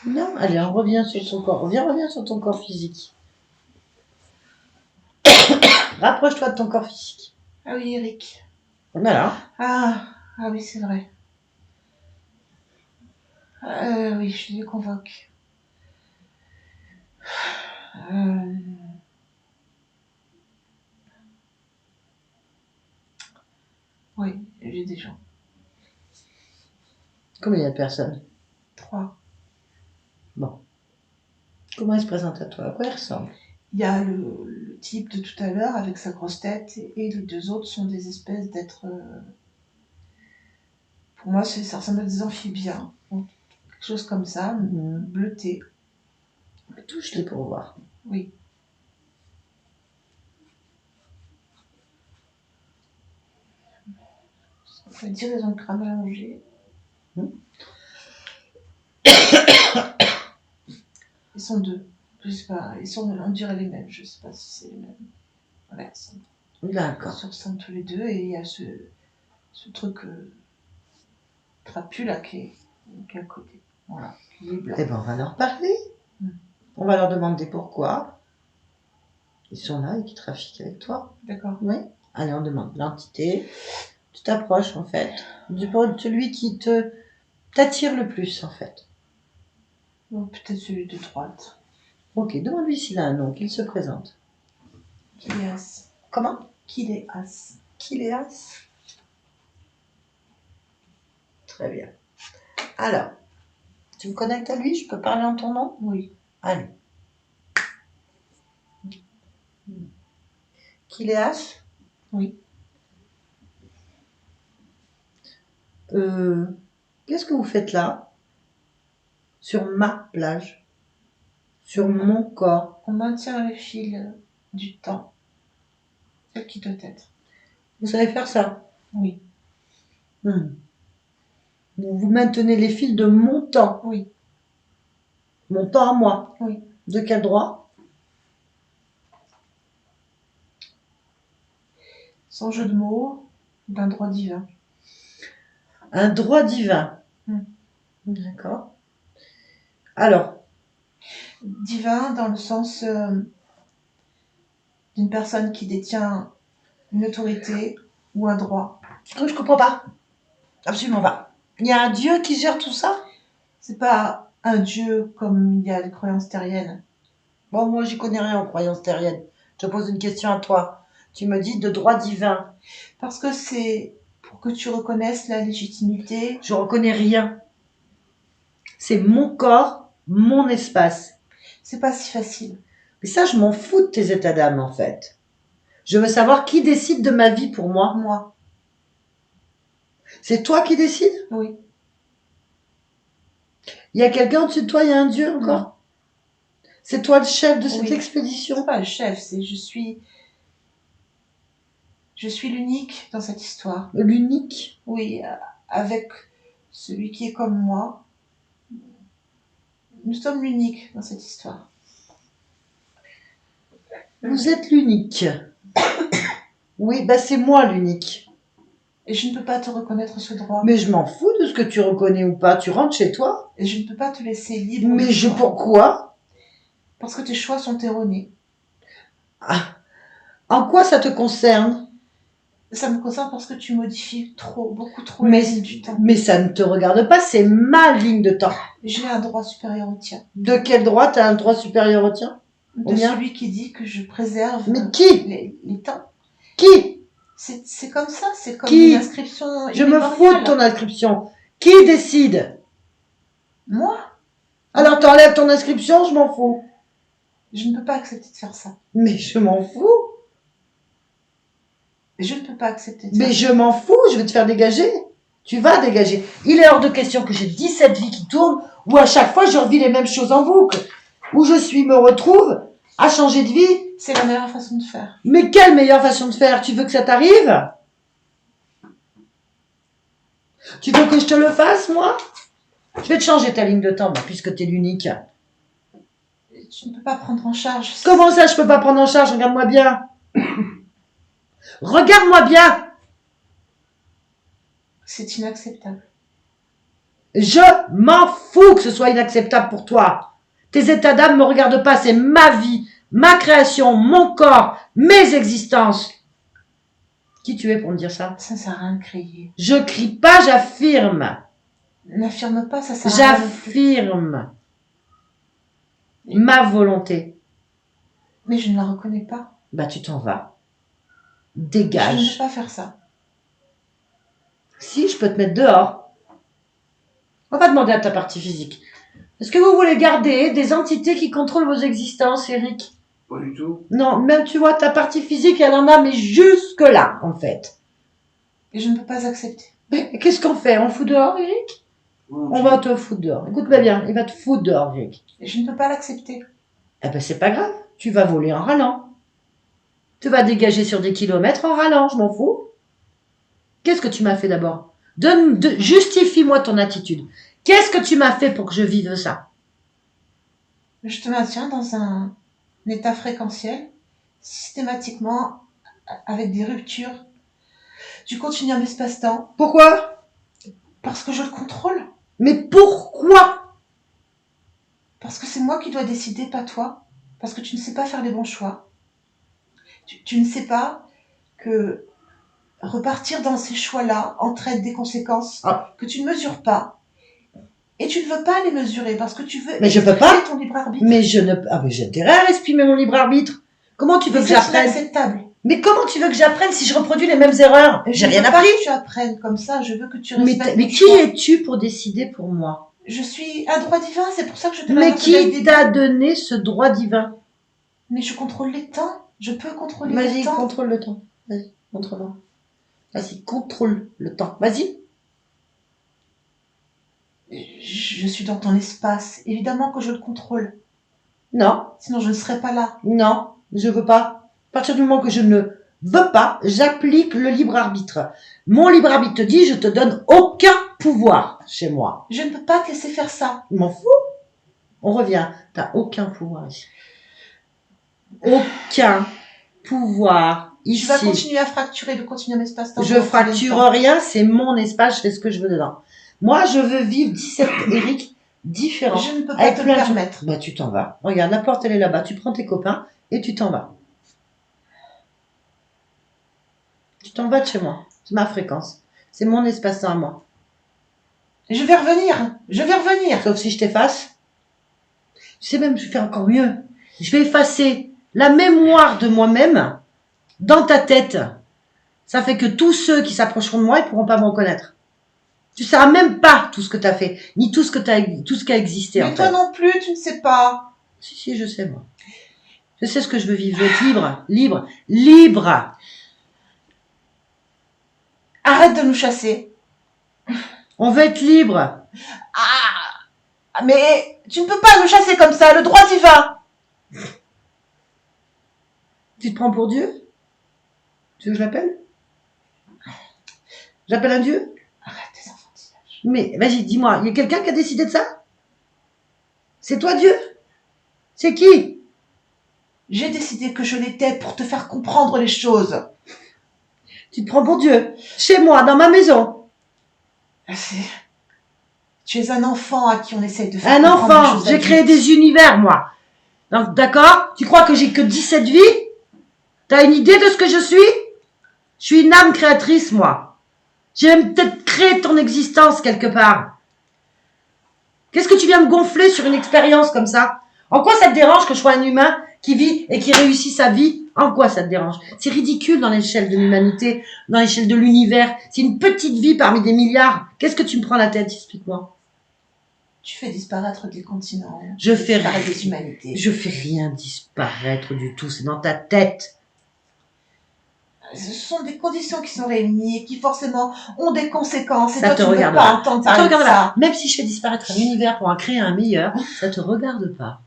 Non, allez, on revient sur son corps. Reviens sur ton corps physique. Rapproche-toi de ton corps physique. Ah oui, Eric. Voilà. Ah oui, c'est vrai. Oui, je les convoque. Oui, j'ai des gens. Combien il y a de personnes? 3. Bon. Comment il se présente à toi? À quoi il ressemble? Il y a le type de tout à l'heure avec sa grosse tête et les 2 autres sont des espèces d'êtres... pour moi, ça ressemble à des amphibiens. Quelque chose comme ça, bleuté. Touche-les pour voir. Oui. On peut dire qu'ils ont le crâne allongé. Ils sont 2. Je sais pas, on dirait les mêmes. Je sais pas si c'est les mêmes. Voilà, D'accord. ils se ressemblent tous les 2 et il y a ce truc trapu là qui est à côté. Voilà, qui est blanc. Eh ben, on va leur parler. On va leur demander pourquoi ils sont là et qu'ils trafiquent avec toi. D'accord. Oui. Allez, on demande l'entité. Tu t'approches, en fait, de celui qui t'attire le plus, en fait. Bon, peut-être celui de droite. Ok, demande-lui s'il a un nom, qu'il se présente. Kiléas. Comment? Kiléas. Kiléas. Très bien. Alors, tu me connectes à lui? Je peux parler en ton nom? Oui. Allez. Kiléas? Oui. Qu'est-ce que vous faites là? Sur ma plage? Sur mon corps. On maintient le fil du temps tel qu'il doit être. Vous savez faire ça? Oui, Vous maintenez les fils de mon temps. oui, Mon temps à moi. oui. De quel droit? Sans jeu de mots, d'un droit divin. Un droit divin. D'accord. Alors, Divin dans le sens d'une personne qui détient une autorité ou un droit. je comprends pas. Absolument pas. Il y a un Dieu qui gère tout ça? C'est pas un dieu comme il y a les croyances terriennes. Bon, moi, j'y connais rien en croyances terriennes. Je pose une question à toi. Tu me dis de droit divin. Parce que c'est pour que tu reconnaisses la légitimité. Je reconnais rien. C'est mon corps, mon espace. C'est pas si facile. Mais ça, je m'en fous de tes états d'âme, en fait. Je veux savoir qui décide de ma vie pour moi. Moi, C'est toi qui décides? oui. Il y a quelqu'un au-dessus de toi, il y a un Dieu encore? Non. C'est toi le chef de cette Oui. expédition? C'est pas le chef, c'est je suis l'unique dans cette histoire. L'unique? Oui, avec celui qui est comme moi. Nous sommes l'unique dans cette histoire. Vous êtes l'unique. Oui, bah c'est moi l'unique. Et je ne peux pas te reconnaître ce droit. Mais je m'en fous de ce que tu reconnais ou pas. Tu rentres chez toi. Et je ne peux pas te laisser libre. Mais de choix. pourquoi? Parce que tes choix sont erronés. Ah. En quoi ça te concerne? Ça me concerne parce que tu modifies beaucoup trop la ligne du temps. Mais ça ne te regarde pas, c'est ma ligne de temps. J'ai un droit supérieur au tien. De quel droit t'as un droit supérieur au tien? De celui qui dit que je préserve Mais qui? les temps. Qui? C'est comme ça, c'est comme Qui? une inscription. Je me fous de ton inscription. Qui décide? Moi? Alors t'enlèves ton inscription, je m'en fous. Je ne peux pas accepter de faire ça. Mais je m'en fous. Je ne peux pas accepter de Mais faire je m'en fous, je vais te faire dégager. Tu vas dégager. Il est hors de question que j'ai 17 vies qui tournent, où à chaque fois je revis les mêmes choses en boucle. Où me retrouve à changer de vie. C'est la meilleure façon de faire. Mais quelle meilleure façon de faire? Tu veux que ça t'arrive? Tu veux que je te le fasse, moi? Je vais te changer ta ligne de temps, moi, puisque t'es l'unique. Tu ne peux pas prendre en charge. Comment ça, je peux pas prendre en charge? Regarde-moi bien. Regarde-moi bien. C'est inacceptable. Je m'en fous que ce soit inacceptable pour toi. Tes états d'âme me regardent pas, c'est ma vie, ma création, mon corps, mes existences. Qui tu es pour me dire ça? Ça sert à rien de crier. Je crie pas, j'affirme. N'affirme pas, ça sert à rien. J'affirme ma volonté. Mais je ne la reconnais pas. Bah tu t'en vas. Je ne Dégage. peux pas faire ça. Si, je peux te mettre dehors. On va demander à ta partie physique. Est-ce que vous voulez garder des entités qui contrôlent vos existences, Eric? Pas du tout. Non, même tu vois, ta partie physique, elle en a, mais jusque-là, en fait. Et je ne peux pas accepter. Mais qu'est-ce qu'on fait? On le fout dehors, Eric? On va te foutre dehors. Écoute-moi bien, il va te foutre dehors, Eric. Et je ne peux pas l'accepter. Eh ben, c'est pas grave. Tu vas voler en râlant. Tu vas dégager sur des kilomètres en râlant, je m'en fous. Qu'est-ce que tu m'as fait d'abord? Justifie-moi ton attitude. Qu'est-ce que tu m'as fait pour que je vive ça? Je te maintiens dans un état fréquentiel, systématiquement, avec des ruptures du continuum espace-temps, Pourquoi? parce que je le contrôle. Mais pourquoi? Parce que c'est moi qui dois décider, pas toi. Parce que tu ne sais pas faire les bons choix. Tu ne sais pas que repartir dans ces choix-là entraîne des conséquences que tu ne mesures pas. Et tu ne veux pas les mesurer parce que tu veux Mais je peux exprimer pas. ton libre arbitre. Mais je ne... Ah, mais j'ai intérêt à exprimer mon libre arbitre. Comment tu veux que C'est j'apprenne? inacceptable. Mais comment tu veux que j'apprenne si je reproduis les mêmes erreurs? J'ai rien Je veux pas appris. que tu apprennes comme ça, je veux que tu Mais respectes. qui es-tu pour décider pour moi? Je suis un droit divin, c'est pour ça que je te Mais l'annonce dès le qui début. t'a donné ce droit divin? Mais je contrôle les temps. Je peux contrôler Vas-y, le temps. contrôle le temps. Vas-y, montre-moi. Vas-y, contrôle le temps. Vas-y. Je suis dans ton espace. Évidemment que je le contrôle. Non, Sinon, je ne serais pas là. non, je veux pas. À partir du moment que je ne veux pas, j'applique le libre arbitre. Mon libre arbitre te dit, je te donne aucun pouvoir chez moi. Je ne peux pas te laisser faire ça. Je m'en fous. On revient. T'as aucun pouvoir ici. Aucun pouvoir ici. Tu vas continuer à fracturer le continuum espace-temps. Je fracture rien, c'est mon espace, je fais ce que je veux dedans. Moi, je veux vivre 17 Eric différents. Je ne peux pas avec te le plein de choses. permettre. Bah, tu t'en vas. Regarde, la porte, elle est là-bas. Tu prends tes copains et tu t'en vas. Tu t'en vas de chez moi. C'est ma fréquence. C'est mon espace-temps à moi. Je vais revenir. Je vais revenir. Sauf si je t'efface. Tu sais même, je vais faire encore mieux. Je vais effacer la mémoire de moi-même dans ta tête. Ça fait que tous ceux qui s'approcheront de moi, ils pourront pas me reconnaître. Tu ne sauras même pas tout ce que tu as fait, ni tout ce que tout ce qui a existé. Mais en toi fait. non plus, tu ne sais pas. Si, je sais, moi. Je sais ce que je veux vivre. Je veux être libre, libre, libre. Arrête de nous chasser. On veut être libre. Ah, mais tu ne peux pas nous chasser comme ça. Le droit y va. Tu te prends pour Dieu? Tu veux que je l'appelle? J'appelle un Dieu? Arrête tes enfantillages. Mais vas-y, dis-moi, il y a quelqu'un qui a décidé de ça? C'est toi Dieu? C'est qui? J'ai décidé que je l'étais pour te faire comprendre les choses. Tu te prends pour Dieu? Chez moi, dans ma maison. Tu es un enfant à qui on essaye de faire Un comprendre les enfant. choses J'ai adultes. créé des univers, moi. Donc, d'accord? Tu crois que j'ai que 17 vies? T'as une idée de ce que je suis? Je suis une âme créatrice, moi. J'ai même peut-être créé ton existence quelque part. Qu'est-ce que tu viens me gonfler sur une expérience comme ça? En quoi ça te dérange que je sois un humain qui vit et qui réussit sa vie? En quoi ça te dérange? C'est ridicule dans l'échelle de l'humanité, dans l'échelle de l'univers. C'est une petite vie parmi des milliards. Qu'est-ce que tu me prends la tête? Explique-moi. Tu fais disparaître des continents. Je fais disparaître des humanités. Je fais rien disparaître du tout. C'est dans ta tête. Ce sont des conditions qui sont réunies et qui forcément ont des conséquences. Et Ça toi, te tu ne veux regarde pas pas. entendre Ça te parler de regarde ça. pas. Même si je fais disparaître un univers pour en créer un meilleur, ça te regarde pas.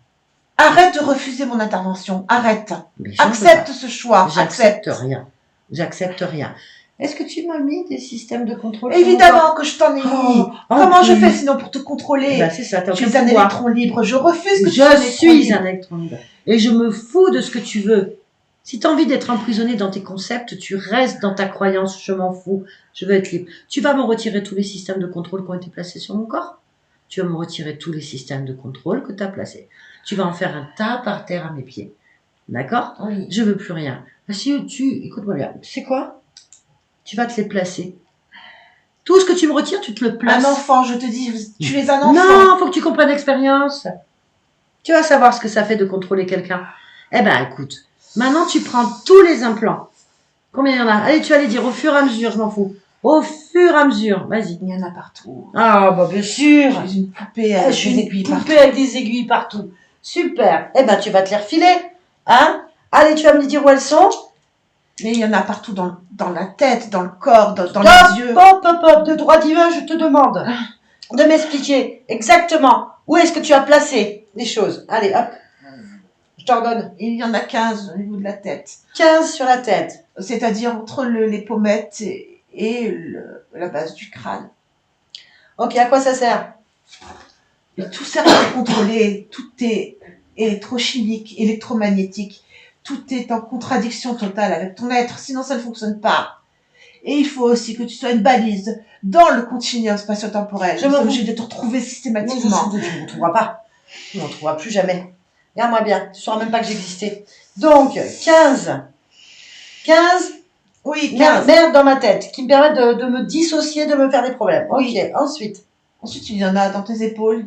Arrête de refuser mon intervention. Arrête. Mais j'en veux Accepte pas. ce choix. J'accepte Accepte. rien. J'accepte rien. Est-ce que tu m'as mis des systèmes de contrôle sur mon Évidemment corps? que je t'en ai mis. Oh, Comment en je plus. fais sinon pour te contrôler? Bah c'est ça, t'as Tu aucun es un pouvoir. électron libre. Je refuse que tu sois un Je électron suis libre. un électron libre. Et je me fous de ce que tu veux. Si tu as envie d'être emprisonné dans tes concepts, tu restes dans ta croyance. Je m'en fous. Je veux être libre. Tu vas me retirer tous les systèmes de contrôle qui ont été placés sur mon corps. Tu vas me retirer tous les systèmes de contrôle que tu as placés. Tu vas en faire un tas par terre à mes pieds. D'accord? Oui. Je veux plus rien. Si écoute-moi bien. Tu sais quoi? Tu vas te les placer. Tout ce que tu me retires, tu te le places. Un enfant, je te dis, tu es un enfant. Non, faut que tu comprennes l'expérience. Tu vas savoir ce que ça fait de contrôler quelqu'un. Eh ben, écoute. Maintenant, tu prends tous les implants. Combien il y en a? Allez, tu vas les dire au fur et à mesure, je m'en fous. Au fur et à mesure, vas-y. Il y en a partout. Ah, bah, bien sûr. Je suis une poupée avec Je suis des une aiguilles poupée partout. avec des aiguilles partout. Super. Eh ben, tu vas te les refiler. Hein? Allez, tu vas me dire où elles sont. Mais il y en a partout dans la tête, dans le corps, dans Stop, les yeux. Hop, de droit divin, je te demande de m'expliquer exactement où est-ce que tu as placé les choses. Allez, hop. Je t'ordonne. Il y en a 15 au niveau de la tête. 15 sur la tête. C'est-à-dire entre les pommettes et la base du crâne. Ok, à quoi ça sert? Et tout sert à contrôler. Tout est électrochimique, électromagnétique. Tout est en contradiction totale avec ton être, sinon ça ne fonctionne pas. Et il faut aussi que tu sois une balise dans le continuum spatio-temporel. Je me suis fous. obligé de te retrouver systématiquement. Tu ne me retrouveras pas. Tu ne me retrouveras plus jamais. Regarde-moi bien, tu ne sauras même pas que j'existais. Donc, 15. 15 Oui, 15. merde dans ma tête, qui me permettent de me dissocier, de me faire des problèmes. Oui. Ok, ensuite. Ensuite, il y en a dans tes épaules.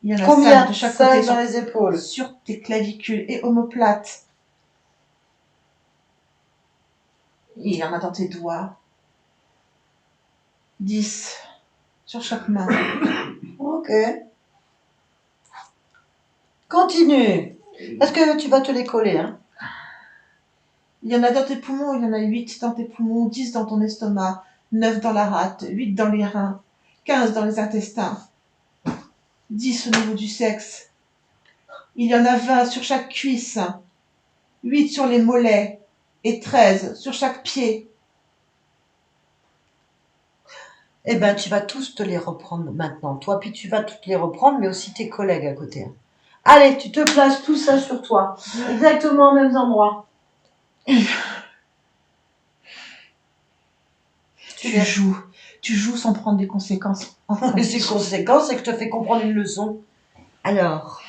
Il y en a Combien 5 de chaque 5 côté dans les épaules. sur tes clavicules et omoplates. Il y en a dans tes doigts. 10 sur chaque main. Ok. Continue. Est-ce que tu vas te les coller, hein? Il y en a dans tes poumons, il y en a 8 dans tes poumons, 10 dans ton estomac, 9 dans la rate, 8 dans les reins, 15 dans les intestins, 10 au niveau du sexe, Il y en a 20 sur chaque cuisse, 8 sur les mollets et 13 sur chaque pied. Eh ben, tu vas tous te les reprendre maintenant. Toi, puis tu vas toutes les reprendre, mais aussi tes collègues à côté. Allez, tu te places tout ça sur toi. Exactement au même endroit. Tu joues sans prendre des conséquences. Et ces conséquences, c'est que je te fais comprendre une leçon. Alors,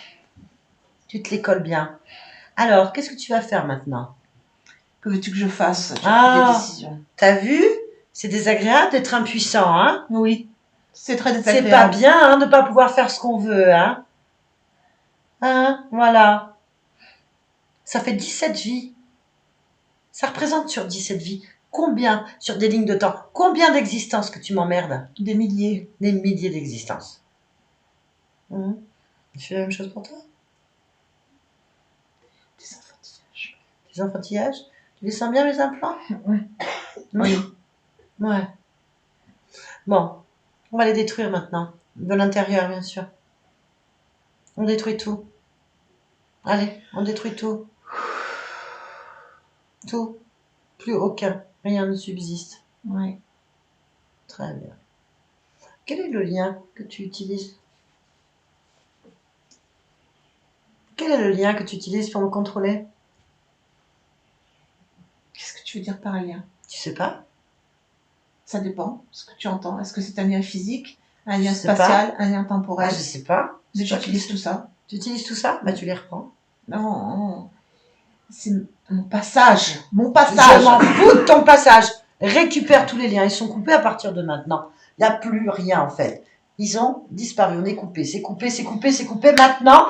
tu te les colles bien. Alors, qu'est-ce que tu vas faire maintenant? Que veux-tu que je fasse? J'ai Ah. pris des décisions. T'as vu? C'est désagréable d'être impuissant, hein? Oui, c'est très C'est pas désagréable. bien, hein, de pas pouvoir faire ce qu'on veut, hein? Hein? Voilà. Ça fait 17 vies. Ça représente sur 17 vies combien, sur des lignes de temps, combien d'existences que tu m'emmerdes? Des milliers. Des milliers d'existences. Je fais la même chose pour toi? Des enfantillages. Des enfantillages? Tu les sens bien, les implants? Oui. Ouais. Bon, on va les détruire maintenant. De l'intérieur, bien sûr. On détruit tout. Allez, on détruit tout. Tout. Plus aucun. Rien ne subsiste. Oui. Très bien. Quel est le lien que tu utilises? Quel est le lien que tu utilises pour me contrôler? Qu'est-ce que tu veux dire par lien? Tu sais pas? Ça dépend ce que tu entends. Est-ce que c'est un lien physique, un lien Je sais spatial, un lien Ah, temporel? je sais pas. Mais C'est toi j'utilise qui tout sais. ça. Tu utilises tout ça? Bah, tu les reprends. Non, c'est mon passage. Mon Je passage. m'en fous de ton passage. Récupère tous les liens. Ils sont coupés à partir de maintenant. Il n'y a plus rien, en fait. Ils ont disparu. On est coupé. C'est coupé, c'est coupé, c'est coupé. Maintenant.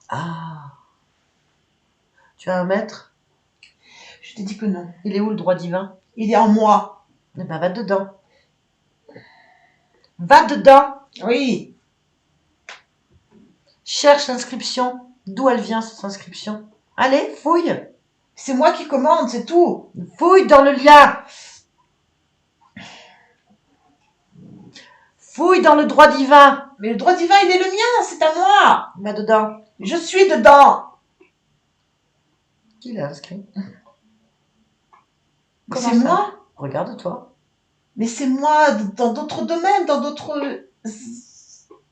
Ah. Tu as un maître? Je t'ai dit que non. Il est où le droit divin? Il est en moi. Eh ben, va dedans. Va dedans. Oui. Cherche l'inscription. D'où elle vient, cette inscription? Allez, fouille. C'est moi qui commande, c'est tout. Fouille dans le lien. Fouille dans le droit divin. Mais le droit divin, il est le mien, c'est à moi. Va dedans. Je suis dedans. Qui l'a inscrit? Mais Comment c'est ça? moi. Regarde-toi. Mais c'est moi dans d'autres domaines, dans d'autres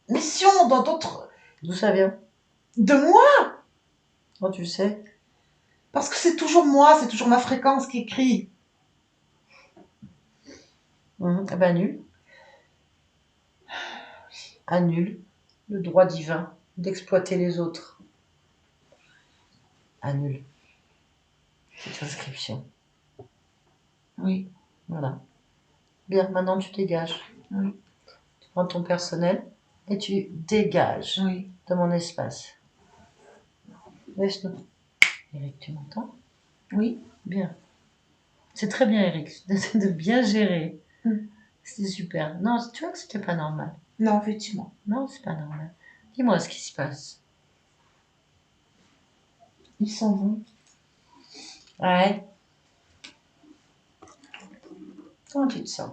missions, dans d'autres... D'où ça vient? De moi. Oh, tu sais. Parce que c'est toujours moi, c'est toujours ma fréquence qui écrit. Eh ben, annule. Annule le droit divin d'exploiter les autres. Annule cette inscription. Oui. Voilà. Bien, maintenant tu dégages. Oui. Tu prends ton personnel et tu dégages Oui. de mon espace. Laisse-nous. Eric, tu m'entends? Oui. Bien. C'est très bien, Eric, de bien gérer. Mm. C'est super. Non, tu vois que c'était pas normal. Non, effectivement. Non, c'est pas normal. Dis-moi ce qui se passe. Ils s'en vont. Ouais. Comment tu te sens?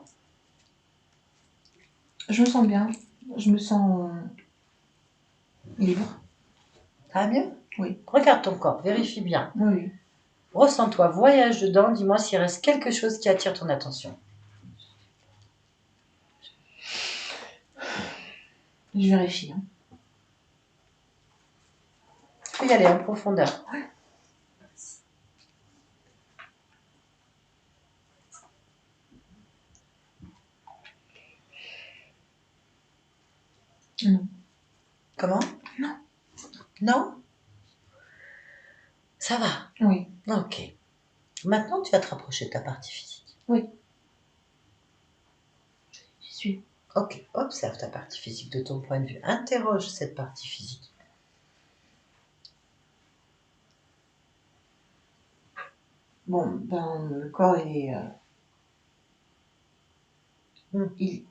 Je me sens bien. Je me sens libre. Ça va mieux? Oui. Regarde ton corps, vérifie bien. Oui. Ressens-toi, voyage dedans, dis-moi s'il reste quelque chose qui attire ton attention. Je vérifie. Hein. Tu peux y aller en profondeur. Non. Comment? Non. Non? Ça va? Oui. Ok. Maintenant, tu vas te rapprocher de ta partie physique. Oui. J'y suis. Ok, observe ta partie physique de ton point de vue. Interroge cette partie physique. Bon, ben, le corps, il est...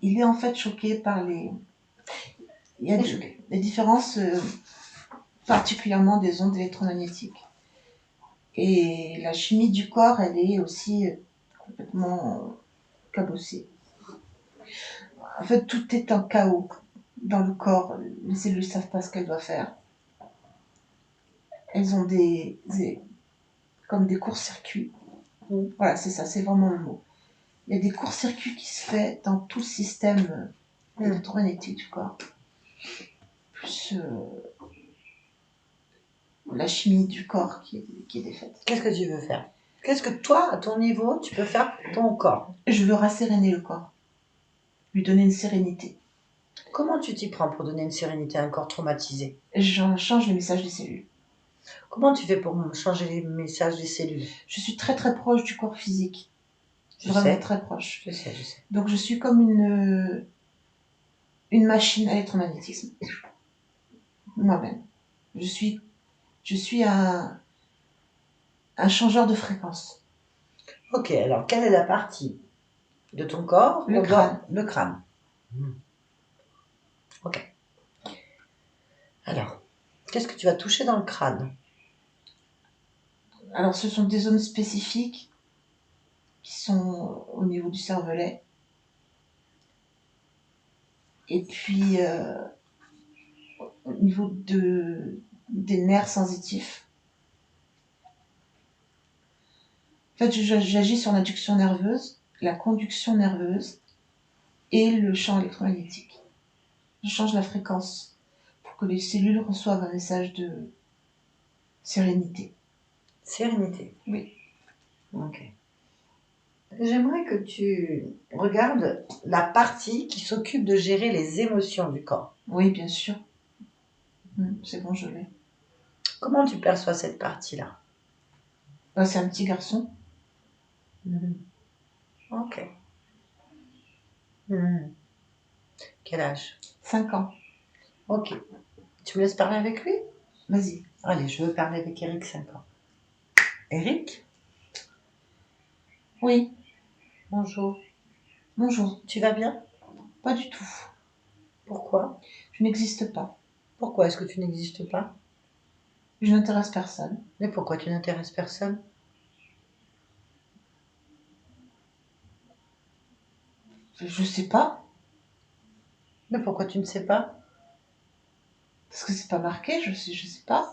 il est en fait choqué par les... Il y a des différences, particulièrement des ondes électromagnétiques. Et la chimie du corps, elle est aussi complètement cabossée. En fait, tout est en chaos. dans le corps, les cellules ne savent pas ce qu'elles doivent faire. Elles ont comme des courts-circuits. Voilà, c'est ça, c'est vraiment le mot. Il y a des courts-circuits qui se font dans tout le système électromagnétique du corps. Plus la chimie du corps qui est défaite. Qu'est-ce que tu veux faire? Qu'est-ce que toi, à ton niveau, tu peux faire pour ton corps? Je veux rasséréner le corps, lui donner une sérénité. Comment tu t'y prends pour donner une sérénité à un corps traumatisé? J'en change le message des cellules. Comment tu fais pour changer les messages des cellules? Je suis très très proche du corps physique. Je Vraiment sais. très proche. Je sais. Donc je suis comme une machine à l'électromagnétisme. Moi-même. Je suis un changeur de fréquence. Ok, alors quelle est la partie de ton corps? Le crâne. Le crâne. Ok. Alors, qu'est-ce que tu vas toucher dans le crâne? Alors ce sont des zones spécifiques qui sont au niveau du cervelet. Et puis au niveau des nerfs sensitifs. En fait, j'agis sur l'induction nerveuse, la conduction nerveuse et le champ électromagnétique. Je change la fréquence pour que les cellules reçoivent un message de sérénité. Sérénité. Oui. Ok. J'aimerais que tu regardes la partie qui s'occupe de gérer les émotions du corps. Oui, bien sûr. C'est bon, je l'ai. Comment tu perçois cette partie-là? C'est un petit garçon. Ok. Quel âge? 5 ans. Ok. Tu me laisses parler avec lui? Vas-y. Allez, je veux parler avec Eric, 5 ans. Eric? Oui. Bonjour. Bonjour. Tu vas bien? Pas du tout. Pourquoi? Je n'existe pas. Pourquoi est-ce que tu n'existes pas? Je n'intéresse personne. Mais pourquoi tu n'intéresses personne? Je sais pas. Mais pourquoi tu ne sais pas? Parce que c'est pas marqué, je sais pas.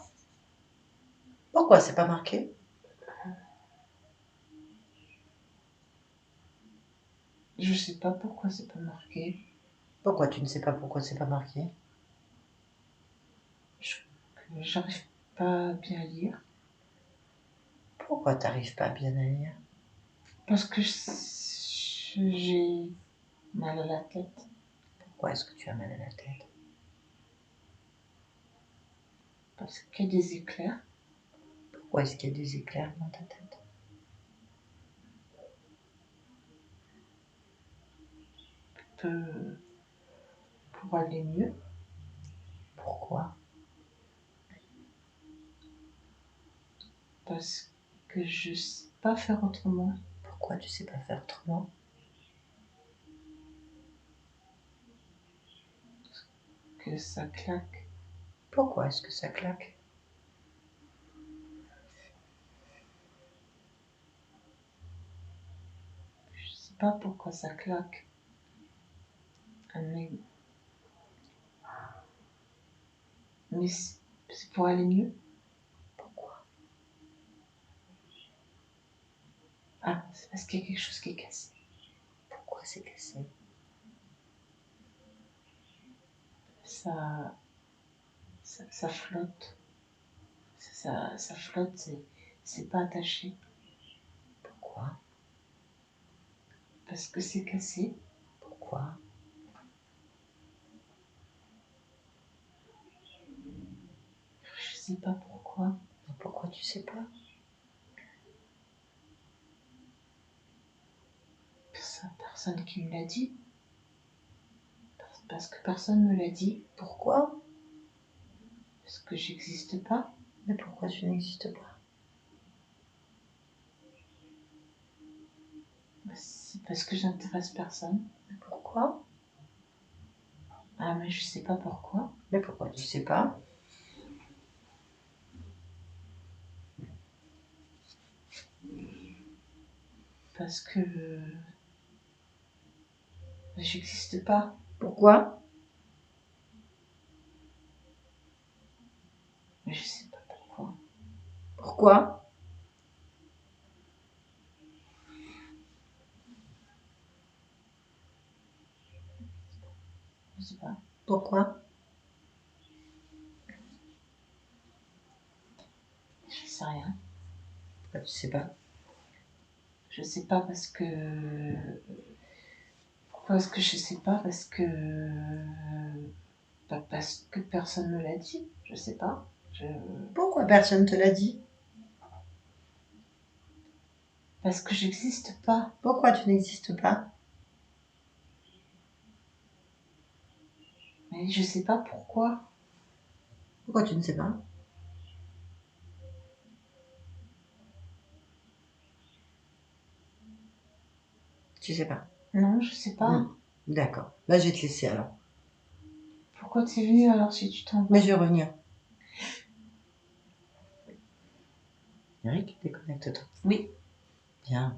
Pourquoi c'est pas marqué? Je sais pas pourquoi c'est pas marqué. Pourquoi tu ne sais pas pourquoi c'est pas marqué? J'arrive pas bien à lire. Pourquoi t'arrives pas bien à lire? Parce que j'ai mal à la tête. Pourquoi est-ce que tu as mal à la tête? Parce qu'il y a des éclairs. Pourquoi est-ce qu'il y a des éclairs dans ta tête? Pour aller mieux. Pourquoi? Parce que je sais pas faire autrement. Pourquoi tu sais pas faire autrement? Que ça claque. Pourquoi est-ce que ça claque? Je sais pas pourquoi ça claque. Mais c'est pour aller mieux. Pourquoi? Ah, c'est parce qu'il y a quelque chose qui est cassé. Pourquoi c'est cassé? Ça flotte. Ça flotte, c'est pas attaché. Pourquoi? Parce que c'est cassé. Pourquoi? Je sais pas pourquoi. Mais pourquoi tu sais pas? Personne qui me l'a dit. Parce que personne me l'a dit. Pourquoi? Parce que j'existe pas. Mais pourquoi tu n'existes pas? C'est parce que j'intéresse personne. Mais pourquoi? Ah, mais je sais pas pourquoi. Mais pourquoi tu sais pas? Parce que j'existe pas. Pourquoi? Pourquoi? Je sais pas. Pourquoi? Je sais rien. Bah, tu sais pas. Je sais pas parce que. Pourquoi est-ce que je sais pas? Parce que. Parce que personne me l'a dit. Je sais pas. Pourquoi personne te l'a dit? Parce que j'existe pas. Pourquoi tu n'existes pas? Mais je sais pas pourquoi. Pourquoi tu ne sais pas? Tu sais pas. Non, je sais pas. D'accord. Là, je vais te laisser alors. Pourquoi t'es venu alors si tu t'en vas? Mais je vais revenir. Eric, déconnecte-toi. Oui. Bien.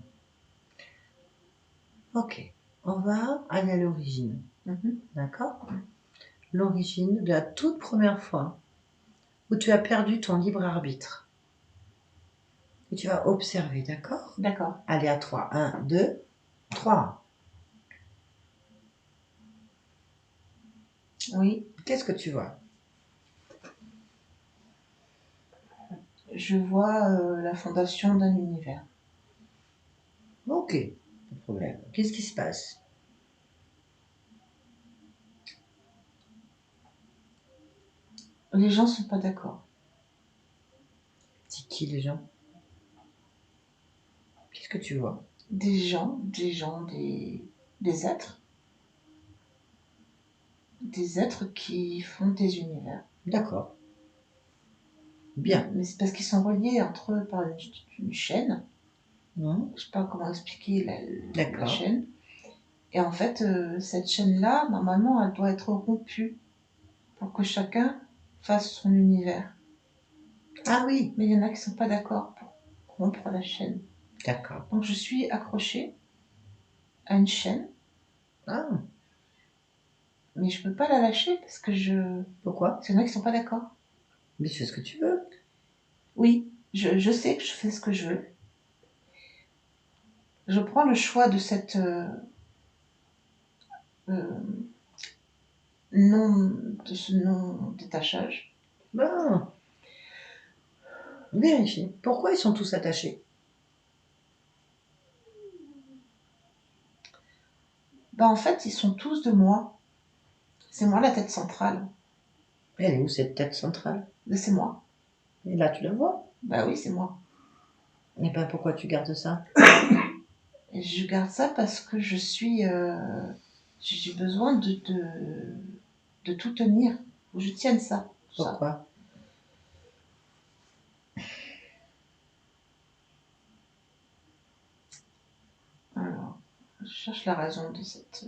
Ok. On va aller à l'origine. D'accord? L'origine de la toute première fois où tu as perdu ton libre arbitre. Et tu vas observer, d'accord? D'accord. Allez à 3. 1, 2, 3. Oui. Qu'est-ce que tu vois? Je vois la fondation d'un univers. Ok. Pas de problème. Qu'est-ce qui se passe? Les gens sont pas d'accord. C'est qui les gens? Qu'est-ce que tu vois? Des êtres. Des êtres qui font des univers. D'accord. Bien. Mais c'est parce qu'ils sont reliés entre eux par une chaîne. Je sais pas comment expliquer la D'accord. chaîne. Et en fait, cette chaîne-là, normalement, elle doit être rompue pour que chacun fasse son univers. Ah oui. Mais il y en a qui sont pas d'accord pour rompre la chaîne. D'accord. Donc je suis accrochée à une chaîne, Ah. mais je peux pas la lâcher parce que Pourquoi? parce qu'il y en a qui sont pas d'accord. Mais tu fais ce que tu veux. Oui, je sais que je fais ce que je veux. Je prends le choix de cette de ce non-détachage. Bon. Vérifie. Pourquoi ils sont tous attachés? Bah en fait, ils sont tous de moi. C'est moi la tête centrale. Elle est où cette tête centrale? Mais c'est moi. Et là, tu la vois. Bah oui, c'est moi. Et ben pourquoi tu gardes ça? Et je garde ça parce que je suis... j'ai besoin de tout tenir. Faut que je tienne ça. tout ça. Pourquoi? Alors, je cherche la raison de cette...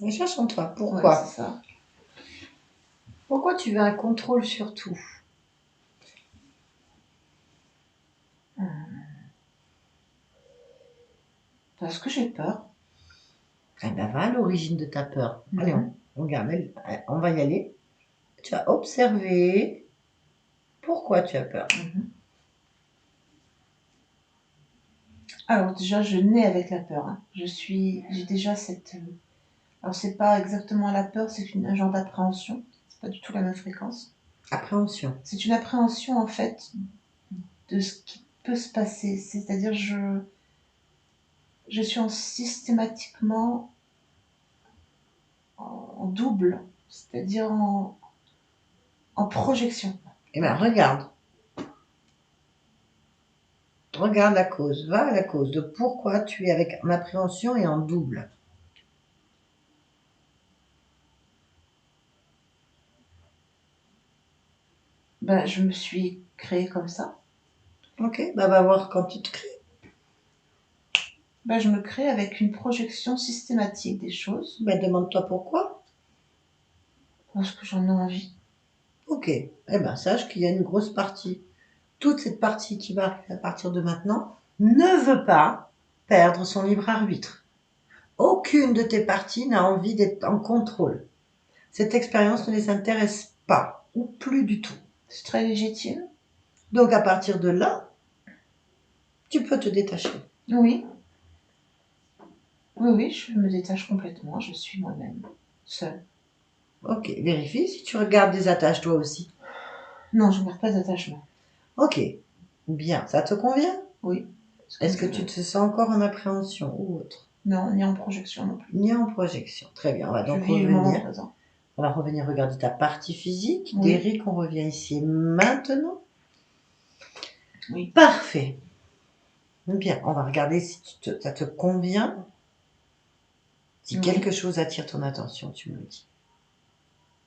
Et cherche en toi. Ouais, Pourquoi? c'est ça. Pourquoi tu veux un contrôle sur tout? Parce que j'ai peur. Eh ben va à l'origine de ta peur. Mhm. Allez, on regarde. On va y aller. Tu vas observer pourquoi tu as peur. Alors déjà, je nais avec la peur. Hein. J'ai déjà cette... alors c'est pas exactement la peur, c'est un genre d'appréhension. C'est pas du tout la même fréquence. Appréhension. C'est une appréhension en fait de ce qui peut se passer. C'est-à-dire je suis systématiquement en double, c'est-à-dire en projection. Eh bien, regarde. Regarde la cause. Va à la cause de pourquoi tu es avec en appréhension et en double. Ben, je me suis créée comme ça. Ok, bah va voir quand tu te crées. Ben, je me crée avec une projection systématique des choses Bah demande-toi pourquoi. parce que j'en ai envie. Ok, eh ben sache qu'il y a une grosse partie. Toute cette partie qui va arriver à partir de maintenant ne veut pas perdre son libre arbitre. Aucune de tes parties n'a envie d'être en contrôle. Cette expérience ne les intéresse pas, ou plus du tout. C'est très légitime. Donc à partir de là, tu peux te détacher. Oui. Oui, oui, je me détache complètement. Je suis moi-même, seule. Ok, vérifie si tu regardes des attaches toi aussi. Non, je ne garde pas d'attachement. Ok, bien, ça te convient? Oui. Est-ce que tu te sens encore en appréhension ou autre? Non, ni en projection non plus. Ni en projection. Très bien, on va Je donc vis le moment revenir. présent. On va revenir regarder ta partie physique. Oui. Derrick, on revient ici et maintenant. Oui. Parfait. Bien, on va regarder si ça te convient. Si Oui. quelque chose attire ton attention, tu me le dis.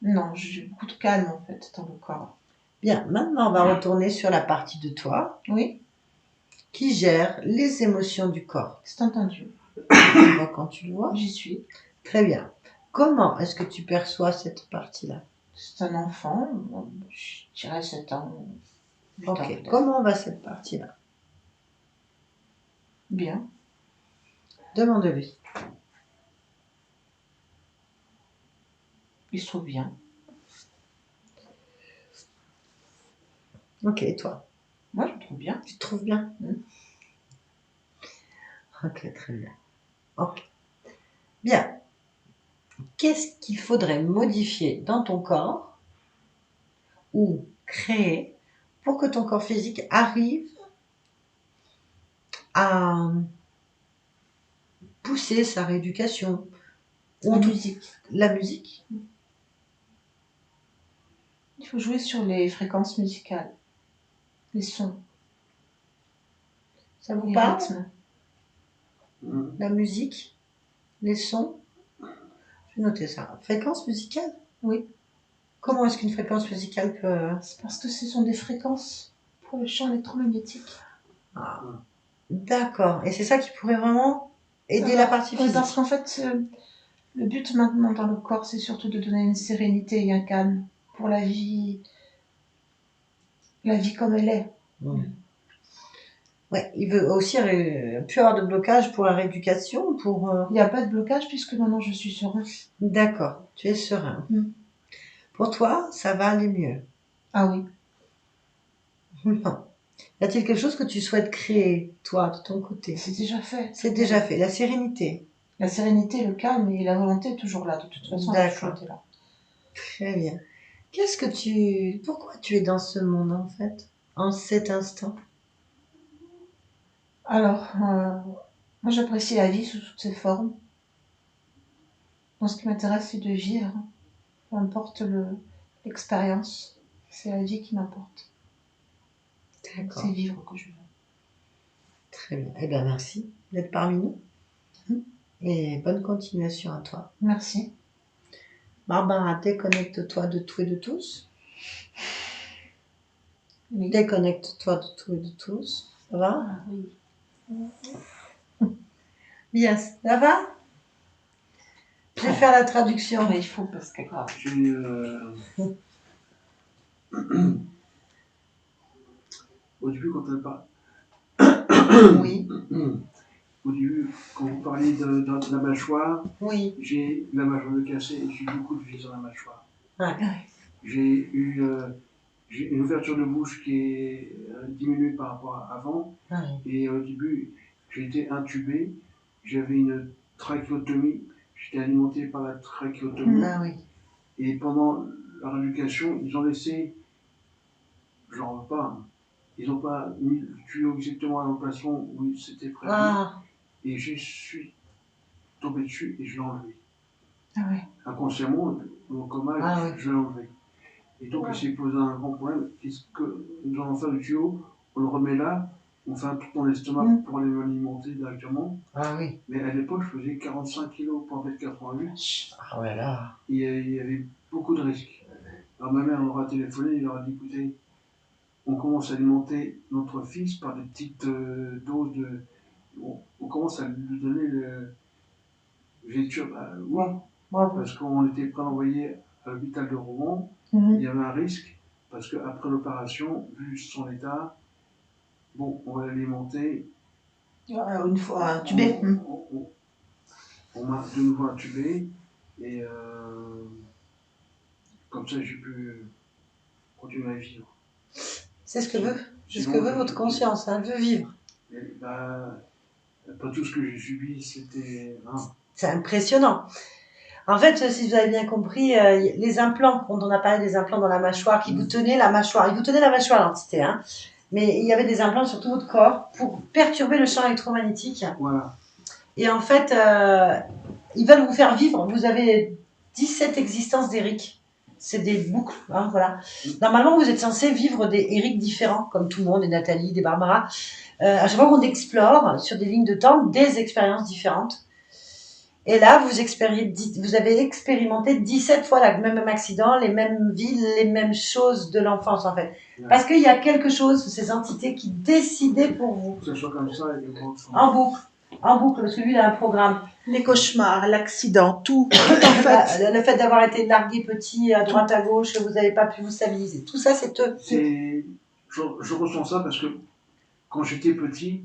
Non, j'ai beaucoup de calme en fait dans le corps. Bien, maintenant on va retourner sur la partie de toi Oui, qui gère les émotions du corps. c'est entendu. Tu vois quand tu le vois? J'y suis. Très bien. Comment est-ce que tu perçois cette partie-là? C'est un enfant, je dirais 7 ans. 8 ans Ok, peut-être. comment va cette partie-là? Bien. Demande-lui. Il se trouve bien. Ok, et toi? Moi, je me trouve bien. Tu te trouves bien? Mm. Ok, très bien. Ok. Bien. Qu'est-ce qu'il faudrait modifier dans ton corps ou créer pour que ton corps physique arrive à pousser sa rééducation ou La en tout- musique. la musique? Il faut jouer sur les fréquences musicales, les sons, Ça vous les parle? rythmes. La musique? Les sons? Je vais noter ça. Fréquence musicale? Oui. Comment est-ce qu'une fréquence musicale peut... C'est parce que ce sont des fréquences pour le champ électromagnétique. Ah, d'accord. Et c'est ça qui pourrait vraiment aider la partie Oui, physique. parce qu'en fait, le but maintenant dans le corps, c'est surtout de donner une sérénité et un calme pour la vie comme elle est. Ouais, il veut aussi plus avoir de blocage pour la rééducation, pour... Il n'y a pas de blocage puisque maintenant je suis serein. D'accord, tu es serein. Mm. Pour toi, ça va aller mieux. Ah oui. Non. Y a-t-il quelque chose que tu souhaites créer, toi, de ton côté? C'est déjà fait. C'est déjà fait. La sérénité. La sérénité, le calme et la volonté est toujours là. De toute façon, elle a toujours été là. Très bien. Pourquoi tu es dans ce monde, en fait, en cet instant? Alors, moi j'apprécie la vie sous toutes ses formes. Moi, ce qui m'intéresse, c'est de vivre. Peu importe l'expérience. C'est la vie qui m'importe. D'accord. C'est vivre que je veux. Très bien. Eh bien, merci d'être parmi nous. Et bonne continuation à toi. Merci. Barbara, déconnecte-toi de tout et de tous. Oui. Déconnecte-toi de tout et de tous. Ça va? Ah, oui. Bien, ça va? Je vais faire la traduction. Ouais, il faut parce que Au début, quand elle parle. Oui, Au début, quand vous parliez de la mâchoire, oui. j'ai la mâchoire cassée et j'ai beaucoup de vis dans la mâchoire. Ouais. J'ai une ouverture de bouche qui est diminuée par rapport à avant. Ouais. Et au début, j'ai été intubé. J'avais une trachéotomie. J'étais alimenté par la trachéotomie. Ah oui. Et pendant la rééducation, ils ont laissé, j'en veux pas, hein, ils n'ont pas mis le tuyau exactement à l'emplacement où c'était prévu. Ah, Et je suis tombé dessus et je l'ai enlevé. Ah ouais. Inconsciemment, au coma, Ah oui. je l'ai enlevé. Et donc, il s'est posé un grand problème. Qu'est-ce que nous allons faire du tuyau? On le remet là, on fait un trou dans l'estomac pour aller m'alimenter directement. ah oui. Mais à l'époque, je faisais 45 kg pour 1m88. Ah ouais là. Et il y avait beaucoup de risques. Alors ma mère leur a téléphoné, il leur a dit, écoutez, on commence à alimenter notre fils par des petites doses de... On commence à lui donner le... J'ai dit, oui, Bravo. parce qu'on était prêt à l'envoyer à l'hôpital de Rouen. Mhm. Il y avait un risque, parce qu'après l'opération, vu son état, bon, on va l'alimenter. Une fois intubé. On m'a de nouveau intubé, et comme ça j'ai pu continuer à vivre. C'est ce que veut C'est ce que veut votre conscience, hein, elle veut vivre. Pas tout ce que j'ai subi, c'était... C'est impressionnant. En fait, si vous avez bien compris, les implants, quand on a parlé des implants dans la mâchoire, qui vous tenaient la mâchoire, ils vous tenaient la mâchoire, l'entité, hein. Mais il y avait des implants sur tout votre corps pour perturber le champ électromagnétique. Voilà. Et en fait, ils veulent vous faire vivre. Vous avez 17 existences d'Eric. C'est des boucles, hein, voilà. Normalement, vous êtes censé vivre des Eric différents, comme tout le monde, des Nathalie, des Barbara. À chaque fois qu'on explore sur des lignes de temps des expériences différentes. Et là, vous avez expérimenté 17 fois le même accident, les mêmes villes, les mêmes choses de l'enfance, en fait. Ouais. Parce qu'il y a quelque chose, ces entités qui décidaient pour vous. Que ce soit comme ça, et en boucle. En boucle, parce que lui, il a un programme. Les cauchemars, l'accident, tout en fait. Le fait d'avoir été largué petit à droite à gauche, que vous n'avez pas pu vous stabiliser. Tout ça, c'est eux. Je ressens ça parce que quand j'étais petit,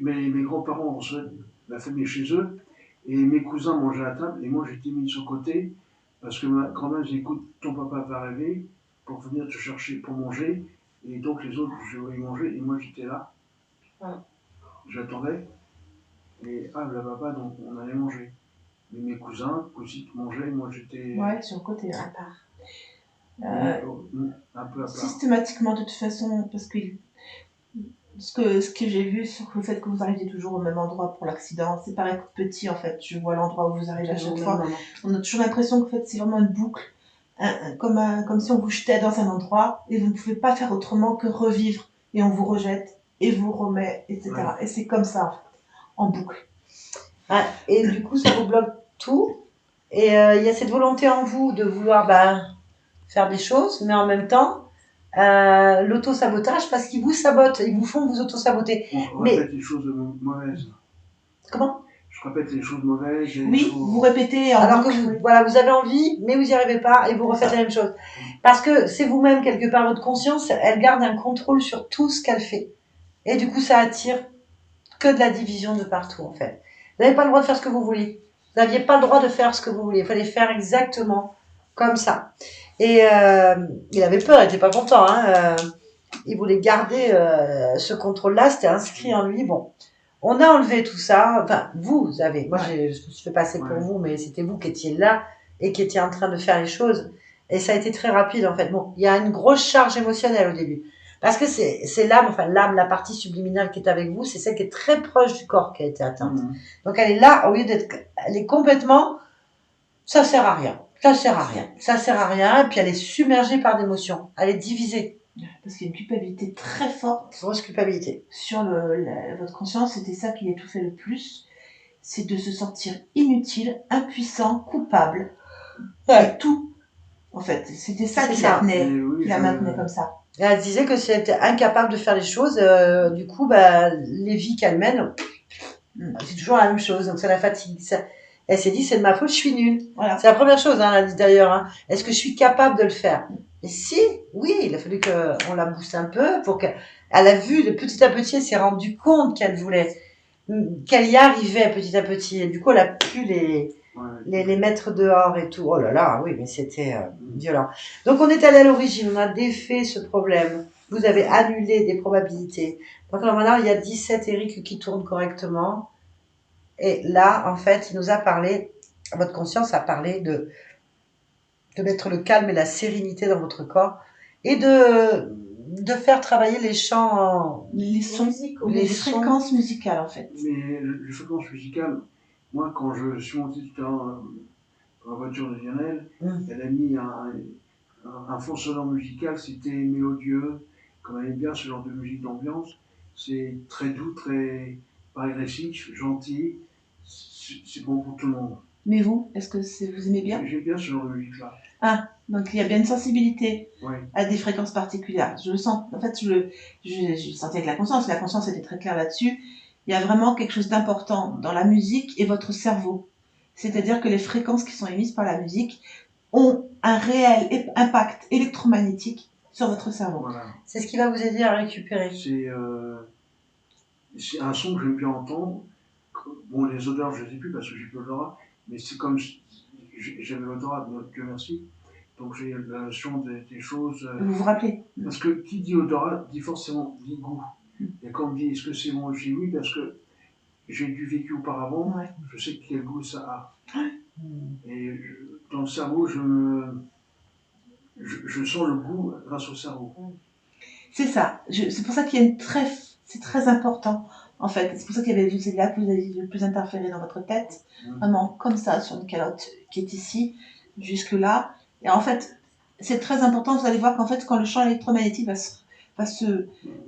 mes grands-parents recevaient la famille chez eux et mes cousins mangeaient à table et moi j'étais mis sur le côté parce que ma grand-mère disait écoute, ton papa va arriver pour venir te chercher pour manger et donc les autres je voulais manger et moi j'étais là. J'attendais et le papa donc on allait manger. Mais mes cousines mangeaient, moi j'étais... Ouais, sur le côté, à part. Un peu à part. Systématiquement, de toute façon, parce que ce que j'ai vu sur le fait que vous arriviez toujours au même endroit pour l'accident, c'est pareil que petit en fait. Je vois l'endroit où vous arrivez à chaque fois. On a toujours l'impression que en fait, c'est vraiment une boucle, comme si on vous jetait dans un endroit et vous ne pouvez pas faire autrement que revivre. Et on vous rejette et vous remet, etc. Ouais. Et c'est comme ça en fait, en boucle. Ouais, et du coup, ça vous bloque tout. Et il y a cette volonté en vous de vouloir faire des choses, mais en même temps, l'auto-sabotage, parce qu'ils vous sabotent, ils vous font vous auto-saboter. On répète les choses mauvaises. Comment ? Je répète les choses mauvaises. Oui, vous répétez. Alors que vous avez envie, mais vous n'y arrivez pas, et vous refaites la même chose. Parce que c'est vous-même, quelque part, votre conscience, elle garde un contrôle sur tout ce qu'elle fait. Et du coup, ça attire que de la division de partout, en fait. Vous n'avez pas le droit de faire ce que vous voulez. Vous n'aviez pas le droit de faire ce que vous vouliez. Il fallait faire exactement comme ça. Et il avait peur, il n'était pas content. Il voulait garder ce contrôle-là, c'était inscrit en lui. Bon, on a enlevé tout ça. Enfin, vous avez. Moi, je me suis fait passer pour vous, mais c'était vous qui étiez là et qui étiez en train de faire les choses. Et ça a été très rapide, en fait. Bon, il y a une grosse charge émotionnelle au début. Parce que c'est l'âme, la partie subliminale qui est avec vous, c'est celle qui est très proche du corps qui a été atteinte. Donc elle est là, au lieu elle est complètement, ça sert à rien, et puis elle est submergée par d'émotions, elle est divisée. Parce qu'il y a une culpabilité très forte. Grosse culpabilité. Sur votre conscience, c'était ça qui l'étouffait le plus, c'est de se sentir inutile, impuissant, coupable. Ouais. C'est tout. En fait, c'était ça qui la tenait, qui la maintenait comme ça. Elle disait que c'était incapable de faire les choses. Du coup, les vies qu'elle mène, c'est toujours la même chose. Donc ça la fatigue. Elle s'est dit, c'est de ma faute, je suis nulle. Voilà. C'est la première chose, elle a dit d'ailleurs. Est-ce que je suis capable de le faire ? Et si, oui, il a fallu qu'on la booste un peu pour qu'elle a vu, de petit à petit, elle s'est rendue compte qu'elle y arrivait petit à petit. Et du coup, elle a pu les mettre dehors et tout. Oh là là, oui, mais c'était violent. Donc on est allé à l'origine, on a défait ce problème. Vous avez annulé des probabilités. Donc maintenant, il y a 17 Eric qui tournent correctement. Et là, en fait, il nous a parlé, votre conscience a parlé de mettre le calme et la sérénité dans votre corps et de faire travailler les chants, les sons, les fréquences musicales en fait. Mais les fréquences musicales, moi quand je suis monté tout à l'heure dans la voiture de Lionel, elle a mis un fond sonore musical, c'était mélodieux, comme elle aime bien ce genre de musique d'ambiance, c'est très doux, très pas agressif, gentil, c'est bon pour tout le monde. Mais vous, est-ce que vous aimez bien ? J'aime bien ce genre de musique-là. Ah, donc il y a bien une sensibilité oui. À des fréquences particulières. Je le sens, en fait, je le sentais avec la conscience était très claire là-dessus. Il y a vraiment quelque chose d'important dans la musique et votre cerveau. C'est-à-dire que les fréquences qui sont émises par la musique ont un réel impact électromagnétique sur votre cerveau. Voilà. C'est ce qui va vous aider à récupérer. C'est un son que j'aime bien entendre. Bon, les odeurs, je ne les ai plus parce que j'ai plus l'odorat, mais c'est comme j'avais l'odorat, Dieu merci. Donc j'ai la notion des choses. Vous vous rappelez? Parce que qui dit odorat dit forcément dit goût. Et quand on me dit est-ce que c'est bon, je dis oui parce que j'ai du vécu auparavant, Ouais. je sais quel goût ça a. Mm. Et dans le cerveau, je sens le goût grâce au cerveau. C'est ça. C'est pour ça qu'il y a c'est très important, en fait. C'est pour ça qu'il y avait c'est là que vous avez le plus interféré dans votre tête. Vraiment, comme ça, sur une calotte qui est ici, jusque-là. Et en fait, c'est très important. Vous allez voir qu'en fait, quand le champ électromagnétique va se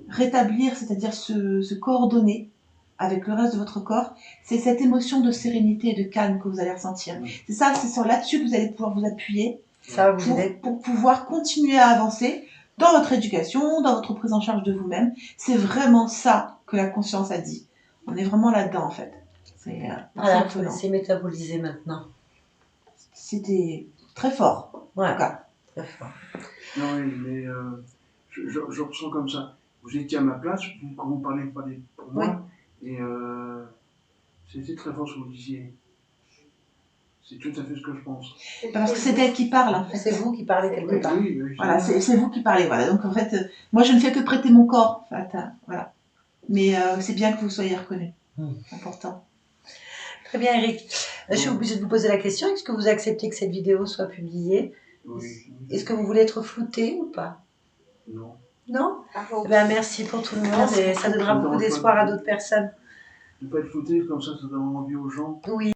rétablir, c'est-à-dire se coordonner avec le reste de votre corps, c'est cette émotion de sérénité et de calme que vous allez ressentir. C'est ça, c'est sur là-dessus que vous allez pouvoir vous appuyer Ça va vous aider. pour pouvoir continuer à avancer dans votre éducation, dans votre prise en charge de vous-même. C'est vraiment ça que la conscience a dit. On est vraiment là-dedans, en fait. C'est Voilà, il faut impressionnant. laisser métaboliser maintenant. C'était très fort, en Ouais, tout cas. très fort. Non, oui, mais je ressens comme ça. Vous étiez à ma place, quand vous parlez pour moi, et c'était très fort ce que vous disiez. C'est tout à fait ce que je pense. Parce que c'est elle qui parle, en fait. C'est vous qui parlez quelque part. Oui, oui, Voilà, c'est vous qui parlez. Voilà. Donc, en fait, moi, je ne fais que prêter mon corps. En fait, voilà. Mais c'est bien que vous soyez reconnu. Important. Très bien, Eric. Je suis obligée de vous poser la question. Est-ce que vous acceptez que cette vidéo soit publiée? oui. Est-ce que vous voulez être flouté ou pas? Non. Non? Bravo. Eh ben, merci pour tout le monde Merci et ça donnera beaucoup. beaucoup d'espoir à d'autres personnes. Ne pas être flouté, comme ça donne envie aux gens. Oui.